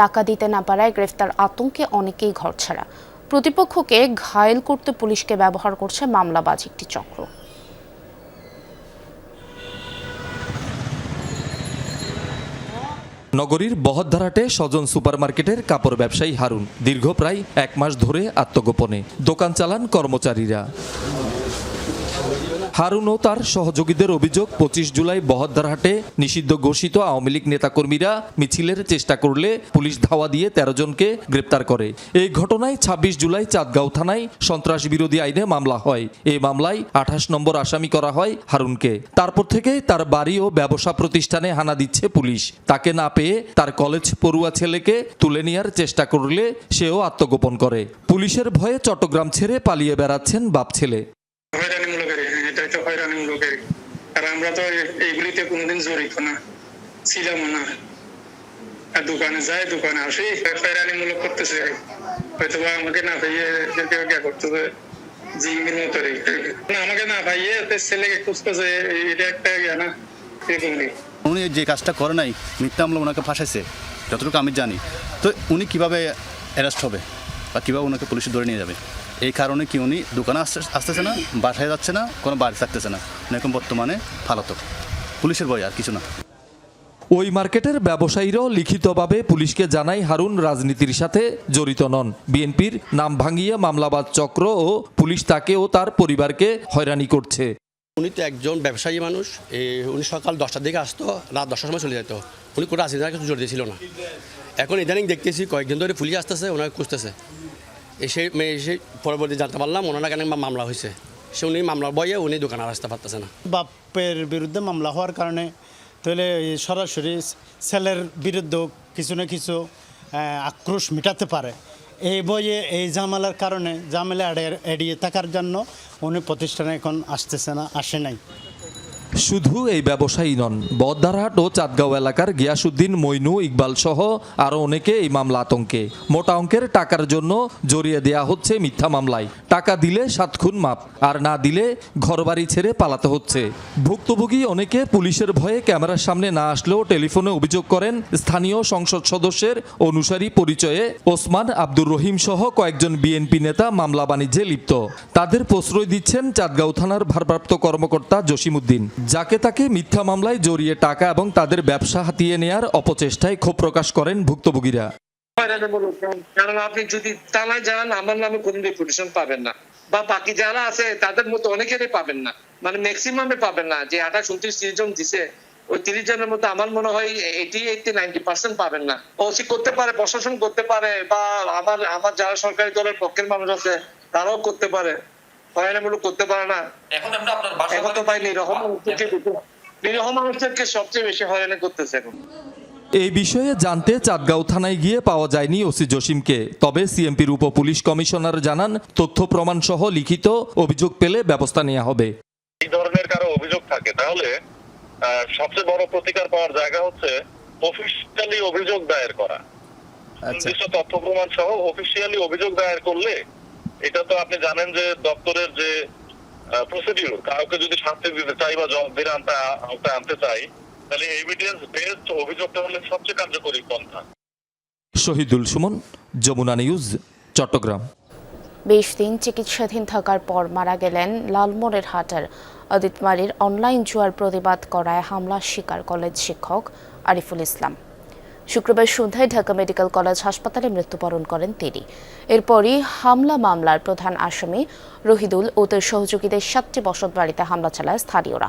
টাকা দিতে না পারায় গ্রেফতার আতঙ্কে অনেকেই ঘরছাড়া। প্রতিপক্ষকে ঘায়েল করতে পুলিশকে ব্যবহার করছে মামলাবাজ একটি চক্র। নগরীর বহদ্দারহাটে স্বজন সুপারমার্কেটের কাপড় ব্যবসায়ী হারুন দীর্ঘ প্রায় 1 মাস ধরে আত্মগোপনে দোকান চালান কর্মচারীরা। হারুন ও তার সহযোগীদের অভিযোগ, 25 জুলাই বহদ্দারহাটে নিষিদ্ধ ঘোষিত আওয়ামী লীগ নেতাকর্মীরা মিছিলের চেষ্টা করলে পুলিশ ধাওয়া দিয়ে 13 জনকে গ্রেপ্তার করে। এই ঘটনায় 26 জুলাই চাঁদগাঁও থানায় সন্ত্রাস বিরোধী আইনে মামলা হয়। এই মামলায় 28 নম্বর আসামি করা হয় হারুনকে। তারপর থেকে তার বাড়ি ও ব্যবসা প্রতিষ্ঠানে হানা দিচ্ছে পুলিশ। তাকে না পেয়ে তার কলেজ পড়ুয়া ছেলেকে তুলে নেওয়ার চেষ্টা করলে সেও আত্মগোপন করে। পুলিশের ভয়ে চট্টগ্রাম ছেড়ে পালিয়ে বেড়াচ্ছেন বাপ ছেলে। আর আমরা তো এইগুলিতে কোনোদিন জড়িত না, ছিলাম না। দোকানে যায়, দোকানে আসি, হয়রানিমূলক করতেছে। হয়তো আমাকে না পাইয়ে করতেছে জিঙ্গির মতো আমাকে না পাইয়ে ছেলেকে খুঁজতেছে। এটা একটা না, উনি যে কাজটা করে নাই, মিথ্যা মামলা ওনাকে ফাঁসাইছে যতটুকু আমি জানি। তো উনি কিভাবে অ্যারেস্ট হবে বা কীভাবে ওনাকে পুলিশে ধরে নিয়ে যাবে, এই কারণে কি উনি দোকানে আসতেছে না, বাসায় যাচ্ছে না, কোনো বাড়ি থাকতেছে না। এরকম বর্তমানে ফালাতক, পুলিশের ভয় আর কিছু না। ওই মার্কেটের ব্যবসায়ীরাও লিখিতভাবে পুলিশকে জানায় হারুন রাজনীতির সাথে জড়িত নন। বিএনপির নাম ভাঙিয়ে মামলাবাজ চক্র ও পুলিশ তাকে ও তার পরিবারকে হয়রানি করছে। উনি তো একজন ব্যবসায়ী মানুষ। উনি সকাল 10টার দিকে আসতো, রাত 10টার সময় চলে যেত। উনি কোনো রাজনীতির কিছু জড়িত ছিল না। এখন ইদানিং দেখতেছি কয়েকদিন ধরে পুলিশ আসতেছে, ওনাকে খুঁজতেছে। এসে পরবর্তী জানতে পারলাম ওনার কেন মামলা হয়েছে। সে উনি মামলার বয়ে উনি দোকানে আসতে পারতেছে না। বাপের বিরুদ্ধে মামলা হওয়ার কারণে তাহলে সরাসরি ছেলের বিরুদ্ধে কিছু না কিছু আক্রোশ মেটাতে পারে, এই বইয়ে এই ঝামেলার কারণে ঝামেলা এড়িয়ে থাকার জন্য উনি প্রতিষ্ঠানে এখন আসে নাই। শুধু এই ব্যবসায়ী নন, বহদ্দারহাট ও চাঁদগাঁও এলাকার গিয়াসউদ্দিন, মইনু, ইকবাল সহ আরও অনেকে এই মামলা আতঙ্কে। মোটা অঙ্কের টাকার জন্য জড়িয়ে দেয়া হচ্ছে মিথ্যা মামলায়। টাকা দিলে 7 খুন মাপ, আর না দিলে ঘরবাড়ি ছেড়ে পালাতে হচ্ছে। ভুক্তভোগী অনেকে পুলিশের ভয়ে ক্যামেরার সামনে না আসলেও টেলিফোনে অভিযোগ করেন স্থানীয় সংসদ সদস্যের অনুসারী পরিচয়ে ওসমান, আব্দুর রহিম সহ কয়েকজন বিএনপি নেতা মামলা বাণিজ্যে লিপ্ত। তাদের প্রশ্রয় দিচ্ছেন চাঁদগাঁও থানার ভারপ্রাপ্ত কর্মকর্তা জসিমউদ্দিন, যাকে তাকে মিথ্যা মামলায় জড়িয়ে টাকা এবং তাদের ব্যবসা হাতিয়ে নেয়ার অপচেষ্টায় ক্ষোভ প্রকাশ করেন ভুক্তভোগীরা। কারণ আপনি যদি থানায় যান, আমার নামে কোনো রেপুটেশন পাবেন না, বা বাকি যারা আছে তাদের মতো অনেকেরই পাবেন না, মানে ম্যাক্সিমামে পাবেন না। যে 28-29-30 জন দিছে, ওই 30 জনের মধ্যে আমার মনে হয় 80-90% পাবেন না। ওসি করতে পারে, প্রশাসন করতে পারে, বা আমার যারা সরকারি দলের পক্ষের মানুষ আছে তারাও করতে পারে, হয়রানিমূলক করতে পারে না। এখন তো ভাই নিরীহ মানুষদেরকে সবচেয়ে বেশি হয়রানি করতেছে এখন। এই বিষয়ে জানতে চাঁদগাঁও থানায় গিয়ে পাওয়া যায়নি ওসি জসিমকে। তবে সিএমপির উপ পুলিশ কমিশনার জানান, তথ্য প্রমাণ সহ লিখিত অভিযোগ পেলে ব্যবস্থা নেওয়া হবে। এই ধরনের কারো অভিযোগ থাকে তাহলে সবচেয়ে বড় প্রতিকার পাওয়ার জায়গা হচ্ছে অফিসিয়ালি অভিযোগ দায়ের করা। নির্দিষ্ট তথ্য প্রমাণ সহ অফিসিয়ালি অভিযোগ দায়ের করলে, এটা তো আপনি জানেন যে দপ্তরের যে প্রসিডিউর, কাউকে যদি শাস্তি দিতে চাই বা জবাবদিহি আনতে চাই, তাহলে এভিডেন্স বেসড অভিযোগটা হলে সবচেয়ে কার্যকরী পন্থা। শহীদুল সুমন, যমুনা নিউজ, চট্টগ্রাম। 20 দিন চিকিৎসাধীন থাকার পর মারা গেলেন লালমনিরহাটের অদিতমারির অনলাইন জুয়ার প্রতিবাদ করায় হামলার শিকার কলেজ শিক্ষক আরিফুল ইসলাম। শুক্রবার সন্ধ্যায় ঢাকা মেডিকেল কলেজ হাসপাতালে মৃত্যুবরণ করেন তিনি। এরপরই হামলা মামলার প্রধান আসামি রহিদুল ও তার সহযোগীদের 7টি বসতবাড়িতে হামলা চালায় স্থানীয়রা।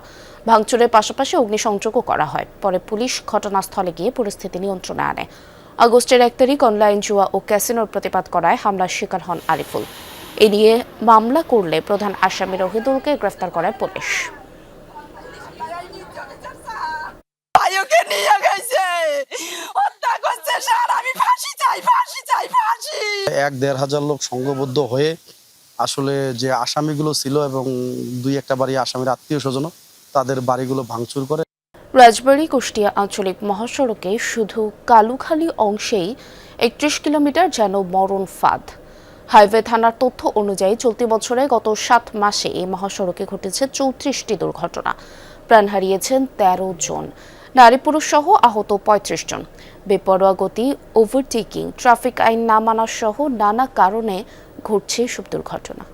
ভাঙচুরের পাশাপাশি অগ্নিসংযোগও করা হয়। পরে পুলিশ ঘটনাস্থলে গিয়ে পরিস্থিতি নিয়ন্ত্রণে আনে। আগস্টের 1 তারিখ অনলাইন জুয়া ও ক্যাসিনোর প্রতিবাদ করায় হামলার শিকার হন আরিফুল। এ নিয়ে মামলা করলে প্রধান আসামি রহিদুলকে গ্রেফতার করে পুলিশ। এক 1,500 লোক সংঘবদ্ধ হয়ে আসলে যে আসামিগুলো ছিল এবং 2-1টা বাড়ি আসামির আত্মীয় স্বজন, তাদের বাড়িগুলো ভাঙচুর করে। রাজবাড়ী কুষ্টিয়া আঞ্চলিক মহাসড়কে শুধু কালুখালী অংশেই 31 কিলোমিটার যেন মরণ ফাঁদ। হাইওয়ে থানার তথ্য অনুযায়ী চলতি বছরে গত 7 মাসে এই মহাসড়কে ঘটেছে 34টি দুর্ঘটনা। প্রাণ হারিয়েছেন 13 জন, নারী পুরুষ সহ আহত 35 জন। বেপরোয়া গতি, ওভারটেকিং, ট্রাফিক আইন না মানা সহ নানা কারণে ঘটছে এসব দুর্ঘটনা।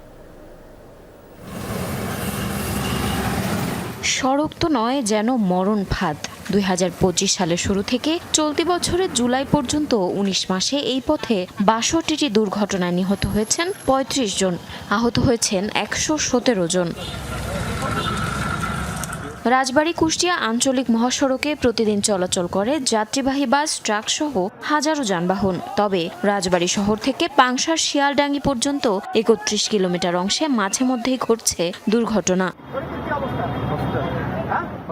সড়ক তো নয়, যেন মরণ ফাঁদ। 2025 সালের শুরু থেকে চলতি বছরের জুলাই পর্যন্ত 19 মাসে এই পথে 62টি দুর্ঘটনায় নিহত হয়েছেন 35 জন, আহত হয়েছেন 117 জন। রাজবাড়ী কুষ্টিয়া আঞ্চলিক মহাসড়কে প্রতিদিন চলাচল করে যাত্রীবাহী বাস, ট্রাক সহ হাজারো যানবাহন। তবে রাজবাড়ী শহর থেকে পাংশার শিয়ালডাঙ্গি পর্যন্ত 31 কিলোমিটার অংশে মাঝে মধ্যেই ঘটছে দুর্ঘটনা।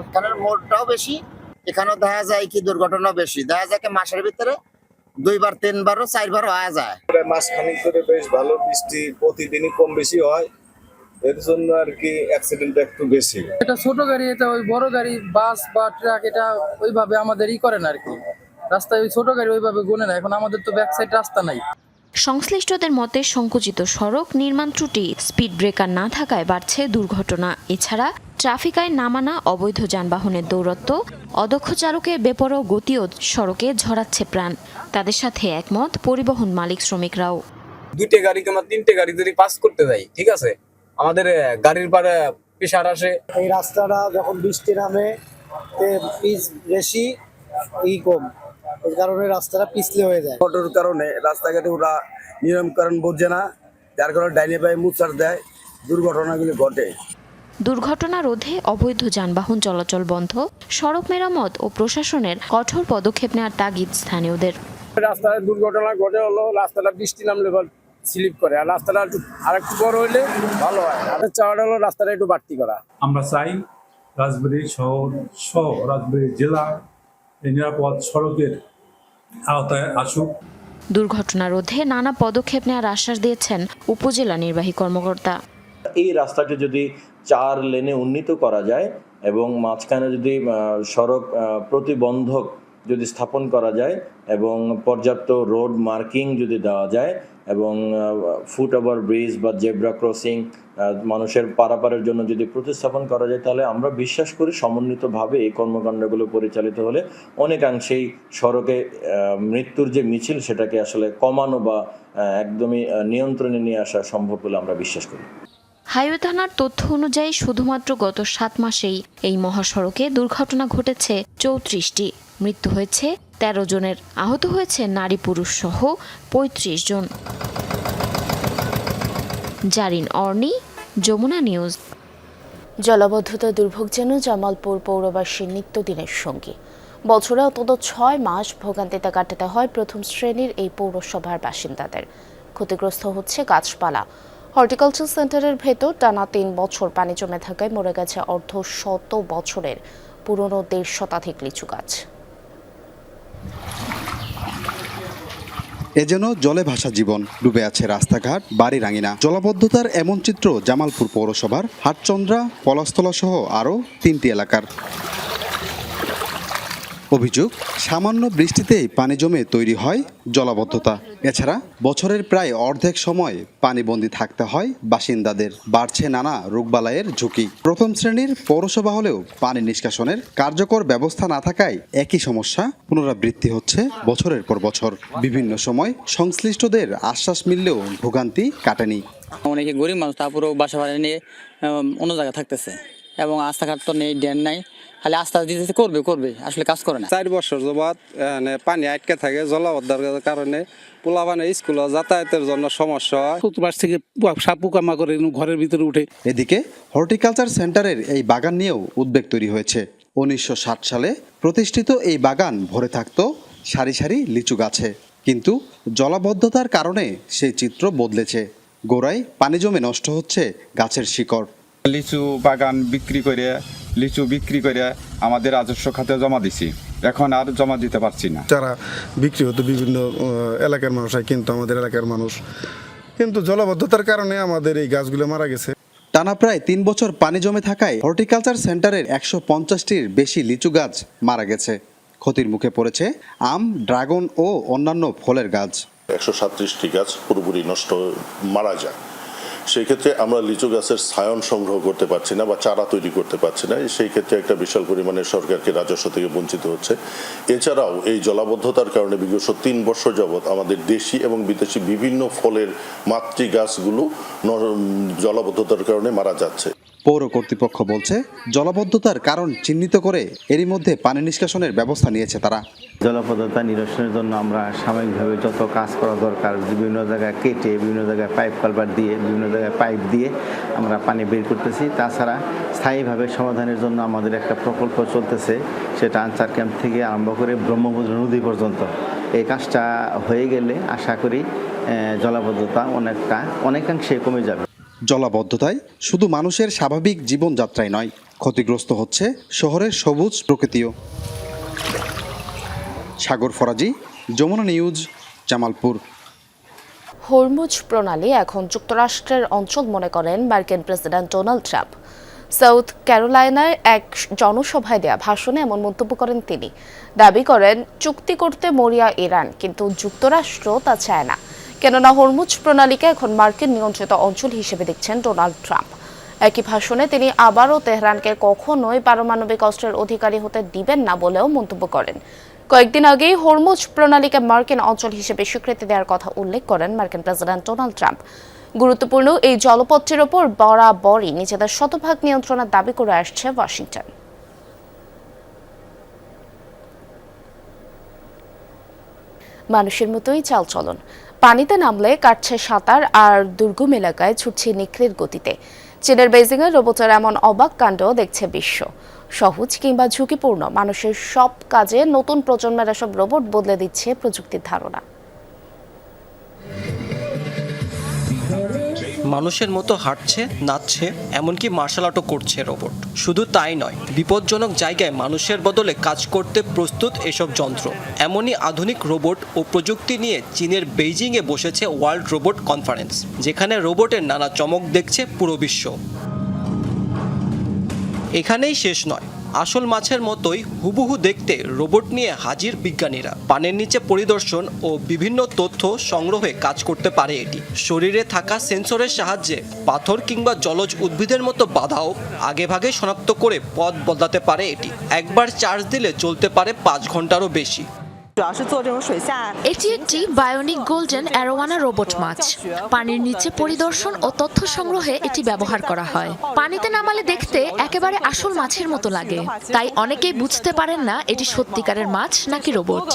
এখানের মোড়টাও বেশি, এখানেও দেখা যায় কি দুর্ঘটনা বেশি। দেখা যায় কি মাসের ভিতরে 2বার 3বারও 4বারও হয়ে যায়। মাসখানিক ধরে বেশ ভালো বৃষ্টি, প্রতিদিনই কম বেশি হয়, এর জন্য আর কি অ্যাক্সিডেন্টটা একটু বেশি। এটা ছোট গাড়ি, এটা ওই বড় গাড়ি, বাস বা ট্রাক, এটা ওইভাবে আমাদেরই করে না আর কি। রাস্তায় ওই ছোট গাড়ি ওইভাবে গুনে না। এখন আমাদের তো ব্যাক সাইড রাস্তা নাই। সংশ্লিষ্টদের মতে সংকুচিত সড়ক, নির্মাণ ত্রুটি, স্পিড ব্রেকার না থাকায় বাড়ছে দুর্ঘটনা। এছাড়া ট্রাফিক আইন না মানা, অবৈধ যানবাহনের দৌরত্ব, অদক্ষ চালকের বেপরোয়া গতিও সড়কে ঝরাচ্ছে প্রাণ। তাদের সাথে একমত পরিবহন মালিক শ্রমিকরাও। 2টে গাড়ি কিংবা 3টে গাড়ি যদি পাস করতে যাই, ঠিক আছে, আমাদের গাড়ির পারে প্রেশার আসে। এই রাস্তাটা যখন বৃষ্টি নামে পিচ বেশি, কম, এই কারণে রাস্তাটা পিছলে হয়ে যায়। ফটোর কারণে রাস্তাঘাটে ওরা নিয়মকানুন বোঝে না, যার কারণে ডাইনে বাই মুচার দেয়, দুর্ঘটনাগুলি ঘটে। দুর্ঘটনা রোধে অবৈধ যানবাহন চলাচল বন্ধ, সড়ক মেরামত ও প্রশাসনের কঠোর পদক্ষেপ নেওয়ার তাগিদ স্থানীয়দের। রাস্তায় দুর্ঘটনা ঘটে হলো রাস্তাটা বৃষ্টি নামলে স্লিপ করে, আর রাস্তাটা আরেকটু বড় হইলে ভালো হয়। আর চাওয়াটা হলো রাস্তাটা একটু বাড়তি করা। আমরা চাই রাজবাড়ী শহর সহ রাজবাড়ী জেলা নিরাপদ সড়কের আওতায় আসুক। দুর্ঘটনা রোধে নানা পদক্ষেপ নেওয়ার আশ্বাস দিয়েছেন উপজেলা নির্বাহী কর্মকর্তা। এই রাস্তাকে যদি 4 লেনে উন্নীত করা যায় এবং মাঝখানে যদি সড়ক প্রতিবন্ধক যদি স্থাপন করা যায় এবং পর্যাপ্ত রোড মার্কিং যদি দেওয়া যায় এবং ফুট ওভার ব্রিজ বা জেব্রা ক্রসিং মানুষের পারাপারের জন্য যদি প্রতিস্থাপন করা যায়, তাহলে আমরা বিশ্বাস করি সমন্বিতভাবে এই কর্মকাণ্ডগুলো পরিচালিত হলে অনেকাংশেই সড়কে মৃত্যুর যে মিছিল সেটাকে আসলে কমানো বা একদমই নিয়ন্ত্রণে নিয়ে আসা সম্ভব বলে আমরা বিশ্বাস করি। হাইওয়ে থানার তথ্য অনুযায়ী শুধুমাত্র গত 7 মাসেই এই মহাসড়কে দুর্ঘটনা ঘটেছে 34টি। মৃত্যু হয়েছে 13 জনের, আহত হয়েছে নারী পুরুষ সহ 35 জন। জারিন অর্নি, যমুনা নিউজ। জলাবদ্ধতা দুর্ভোগ যেন জামালপুর পৌরবাসীর নিত্যদিনের সঙ্গী। বছরে অন্তত 6 মাস ভোগান্তিতে কাটাতে হয় প্রথম শ্রেণীর এই পৌরসভার বাসিন্দাদের। ক্ষতিগ্রস্ত হচ্ছে গাছপালা। হর্টিকালচার সেন্টারের ভেতর টানা 3 বছর পানি জমে থাকায় মরে গেছে অর্ধ শত বছরের পুরনো 1.5 শতাধিক লিচু গাছ। এ যেন জলে ভাসা জীবন, ডুবে আছে রাস্তাঘাট, বাড়ি রাঙিনা। জলাবদ্ধতার এমন চিত্র জামালপুর পৌরসভার হাটচন্দ্রা, পলাশতলা সহ আরও 3টি এলাকার। অভিযোগ, সামান্য বৃষ্টিতেই পানি জমে তৈরি হয় জলাবদ্ধতা। এছাড়া বছরের প্রায় অর্ধেক সময় পানিবন্দী থাকতে হয় বাসিন্দাদের। বাড়ছে নানা রোগবালাইয়ের ঝুঁকি। প্রথম শ্রেণীর পৌরসভা হলেও পানি নিষ্কাশনের কার্যকর ব্যবস্থা না থাকায় একই সমস্যা পুনরাবৃত্তি হচ্ছে বছরের পর বছর। বিভিন্ন সময় সংশ্লিষ্টদের আশ্বাস মিললেও ভোগান্তি কাটেনি। অনেকে গরিব মানুষ, তারপরেও বাসা ভাড়া নিয়ে অন্য জায়গায় থাকতেছে এবং রাস্তাঘাট তো নেই, ড্রেন নাই, খালি আস্তে দিতেছে করবে আসলে কাজ করে না। 4 বছর যাবৎ পানি আটকে থাকে জলাবদ্ধতার কারণে। পোলাপানে স্কুলে যাতায়াতের জন্য সমস্যা হয়। চতুর্পাশ থেকে সাপ পোকামাকড় ঘরের ভিতরে উঠে। এদিকে হর্টিকালচার সেন্টারের এই বাগান নিয়েও উদ্বেগ তৈরি হয়েছে। 1960 সালে প্রতিষ্ঠিত এই বাগান ভরে থাকতো সারি সারি লিচু গাছে, কিন্তু জলাবদ্ধতার কারণে সেই চিত্র বদলেছে। গোড়ায় পানি জমে নষ্ট হচ্ছে গাছের শিকড়। লিচু বাগান লিচু বিক্রি করে আমাদের রাজস্ব খাতে জমা দিছি, এখন আর জমা দিতে পারছি না। যারা বিক্রি হতো বিভিন্ন এলাকার মানুষ, কিন্তু আমাদের এলাকার মানুষ, কিন্তু জলাবদ্ধতার কারণে আমাদের এই গাছগুলো মারা গেছে। টানা প্রায় 3 বছর পানি জমে থাকায় হর্টিকালচার সেন্টারের 150টির বেশি লিচু গাছ মারা গেছে। ক্ষতির মুখে পড়েছে আম, ড্রাগন ও অন্যান্য ফলের গাছ। 137টি গাছ পুরোপুরি নষ্ট মারা যায়। সেই ক্ষেত্রে আমরা লিচু গাছের ছায়ন সংগ্রহ করতে পারছি না বা চারা তৈরি করতে পারছি না। সেই ক্ষেত্রে একটা বিশাল পরিমাণে সরকারকে রাজস্ব থেকে বঞ্চিত হচ্ছে। এছাড়াও এই জলাবদ্ধতার কারণে বিগত 3 বছর যাবৎ আমাদের দেশি এবং বিদেশি বিভিন্ন ফলের মাতৃ গাছগুলো জলাবদ্ধতার কারণে মারা যাচ্ছে। পৌর কর্তৃপক্ষ বলছে জলাবদ্ধতার কারণ চিহ্নিত করে এরই মধ্যে পানি নিষ্কাশনের ব্যবস্থা নিয়েছে তারা। জলাবদ্ধতা নিরসনের জন্য আমরা সাময়িকভাবে যত কাজ করা দরকার, বিভিন্ন জায়গায় কেটে, বিভিন্ন জায়গায় পাইপ কালভার্ট দিয়ে, বিভিন্ন জায়গায় পাইপ দিয়ে আমরা পানি বের করতেছি। তাছাড়া স্থায়ীভাবে সমাধানের জন্য আমাদের একটা প্রকল্প চলতেছে, সেটা আনসার ক্যাম্প থেকে আরম্ভ করে ব্রহ্মপুত্র নদী পর্যন্ত। এই কাজটা হয়ে গেলে আশা করি জলাবদ্ধতা অনেকাংশে কমে যাবে। জলাবদ্ধতায় শুধু মানুষের স্বাভাবিক জীবনযাত্রাই নয়, ক্ষতিগ্রস্ত হচ্ছে শহরের সবুজ প্রকৃতিও। সাগর ফরাজি, যমুনা নিউজ, জামালপুর। হরমুজ প্রণালী এখন যুক্তরাষ্ট্রের অঞ্চল মনে করেন মার্কিন প্রেসিডেন্ট ডোনাল্ড ট্রাম্প। সাউথ ক্যারোলাইনার এক জনসভায় দেয়া ভাষণে এমন মন্তব্য করেন তিনি। দাবি করেন চুক্তি করতে মরিয়া ইরান, কিন্তু যুক্তরাষ্ট্র তা চায় না, কেননা হরমুজ প্রণালীকে এখন মার্কিন নিয়ন্ত্রিত অঞ্চল হিসেবে দেখছেন ডোনাল্ড ট্রাম্প। একই ভাষণে তিনি আবারও তেহরানকে কখনোই পারমাণবিক অস্ত্রের অধিকারী হতে দিবেন না বলেও মন্তব্য করেন। কয়েকদিন আগেই হরমুজ প্রণালীকে মার্কিন অঞ্চল হিসেবে স্বীকৃতি দেওয়ার কথা উল্লেখ করেন মার্কিন প্রেসিডেন্ট ডোনাল্ড ট্রাম্প। গুরুত্বপূর্ণ এই জলপথটির ওপর বরাবরই নিজেদের শতভাগ নিয়ন্ত্রণের দাবি করে আসছে ওয়াশিংটন। মানুষের মতোই চালচলন, পানিতে নামলে কাটছে সাঁতার আর দুর্গম এলাকায় ছুটছে নিখড়ের গতিতে। চীনের বেইজিংয়ের রোবটের এমন অবাক কাণ্ড দেখছে বিশ্ব। সহজ কিংবা ঝুঁকিপূর্ণ মানুষের সব কাজে নতুন প্রজন্মের এসব রোবট বদলে দিচ্ছে প্রযুক্তির ধারণা। মানুষের মতো হাঁটছে, নাচছে, এমনকি মার্শাল আর্টও করছে রোবট। শুধু তাই নয়, বিপজ্জনক জায়গায় মানুষের বদলে কাজ করতে প্রস্তুত এসব যন্ত্র। এমনই আধুনিক রোবট ও প্রযুক্তি নিয়ে চীনের বেইজিংয়ে বসেছে ওয়ার্ল্ড রোবট কনফারেন্স, যেখানে রোবটের নানা চমক দেখছে পুরো বিশ্ব। এখানেই শেষ নয়, আসল মাছের মতোই হুবহু দেখতে রোবট নিয়ে হাজির বিজ্ঞানীরা। পানির নিচে পরিদর্শন ও বিভিন্ন তথ্য সংগ্রহে কাজ করতে পারে এটি। শরীরে থাকা সেন্সরের সাহায্যে পাথর কিংবা জলজ উদ্ভিদের মতো বাধাও আগেভাগে শনাক্ত করে পথ বদলাতে পারে এটি। একবার চার্জ দিলে চলতে পারে 5 ঘন্টারও বেশি। এটি একটি বায়োনিক গোল্ডেন অ্যারোয়ানা রোবট মাছ। পানির নিচে পরিদর্শন ও তথ্য সংগ্রহে এটি ব্যবহার করা হয়। পানিতে নামালে দেখতে একেবারে আসল মাছের মতো লাগে, তাই অনেকেই বুঝতে পারেন না এটি সত্যিকারের মাছ নাকি রোবট।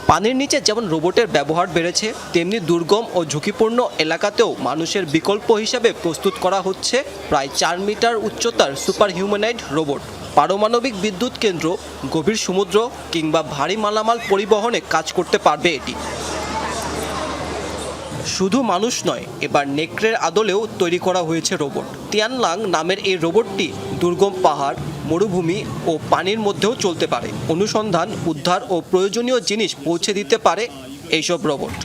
পানির নিচে যেমন রোবটের ব্যবহার বেড়েছে, তেমনি দুর্গম ও ঝুঁকিপূর্ণ এলাকাতেও মানুষের বিকল্প হিসাবে প্রস্তুত করা হচ্ছে প্রায় 4 মিটার উচ্চতার সুপার হিউম্যানয়েড রোবট। পারমাণবিক বিদ্যুৎ কেন্দ্র, গভীর সমুদ্র কিংবা ভারী মালামাল পরিবহনে কাজ করতে পারবে এটি। শুধু মানুষ নয়, এবার নেকড়ের আদলেও তৈরি করা হয়েছে রোবট। তিয়ানলাং নামের এই রোবটটি দুর্গম পাহাড়, মরুভূমি ও পানির মধ্যেও চলতে পারে। অনুসন্ধান, উদ্ধার ও প্রয়োজনীয় জিনিস পৌঁছে দিতে পারে এইসব রোবট।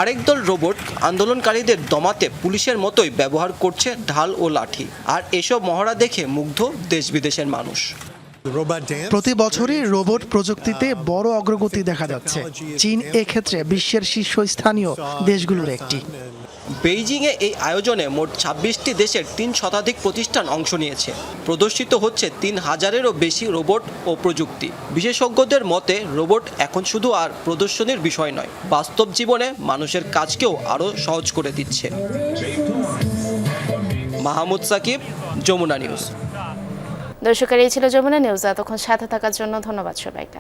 আরেক দল রোবট আন্দোলনকারীদের দমাতে পুলিশের মতোই ব্যবহার করছে ঢাল ও লাঠি। আর এসব মহড়া দেখে মুগ্ধ দেশ বিদেশের মানুষ। প্রতি বছরই রোবট প্রযুক্তিতে বড় অগ্রগতি দেখা যাচ্ছে। চীন এক্ষেত্রে বিশ্বের শীর্ষস্থানীয় দেশগুলোর একটি। বেইজিংয়ে এই আয়োজনে মোট 26টি দেশের 3 শতাধিক প্রতিষ্ঠান অংশ নিয়েছে। প্রদর্শিত হচ্ছে 3000-এরও বেশি রোবট ও প্রযুক্তি। বিশেষজ্ঞদের মতে রোবট এখন শুধু আর প্রদর্শনীর বিষয় নয়, বাস্তব জীবনে মানুষের কাজকেও আরও সহজ করে দিচ্ছে। মাহমুদ সাকিব, যমুনা নিউজ। দর্শকের এই ছিল যমুনা নিউজ। এতক্ষণ সাথে থাকার জন্য ধন্যবাদ সবাইকে।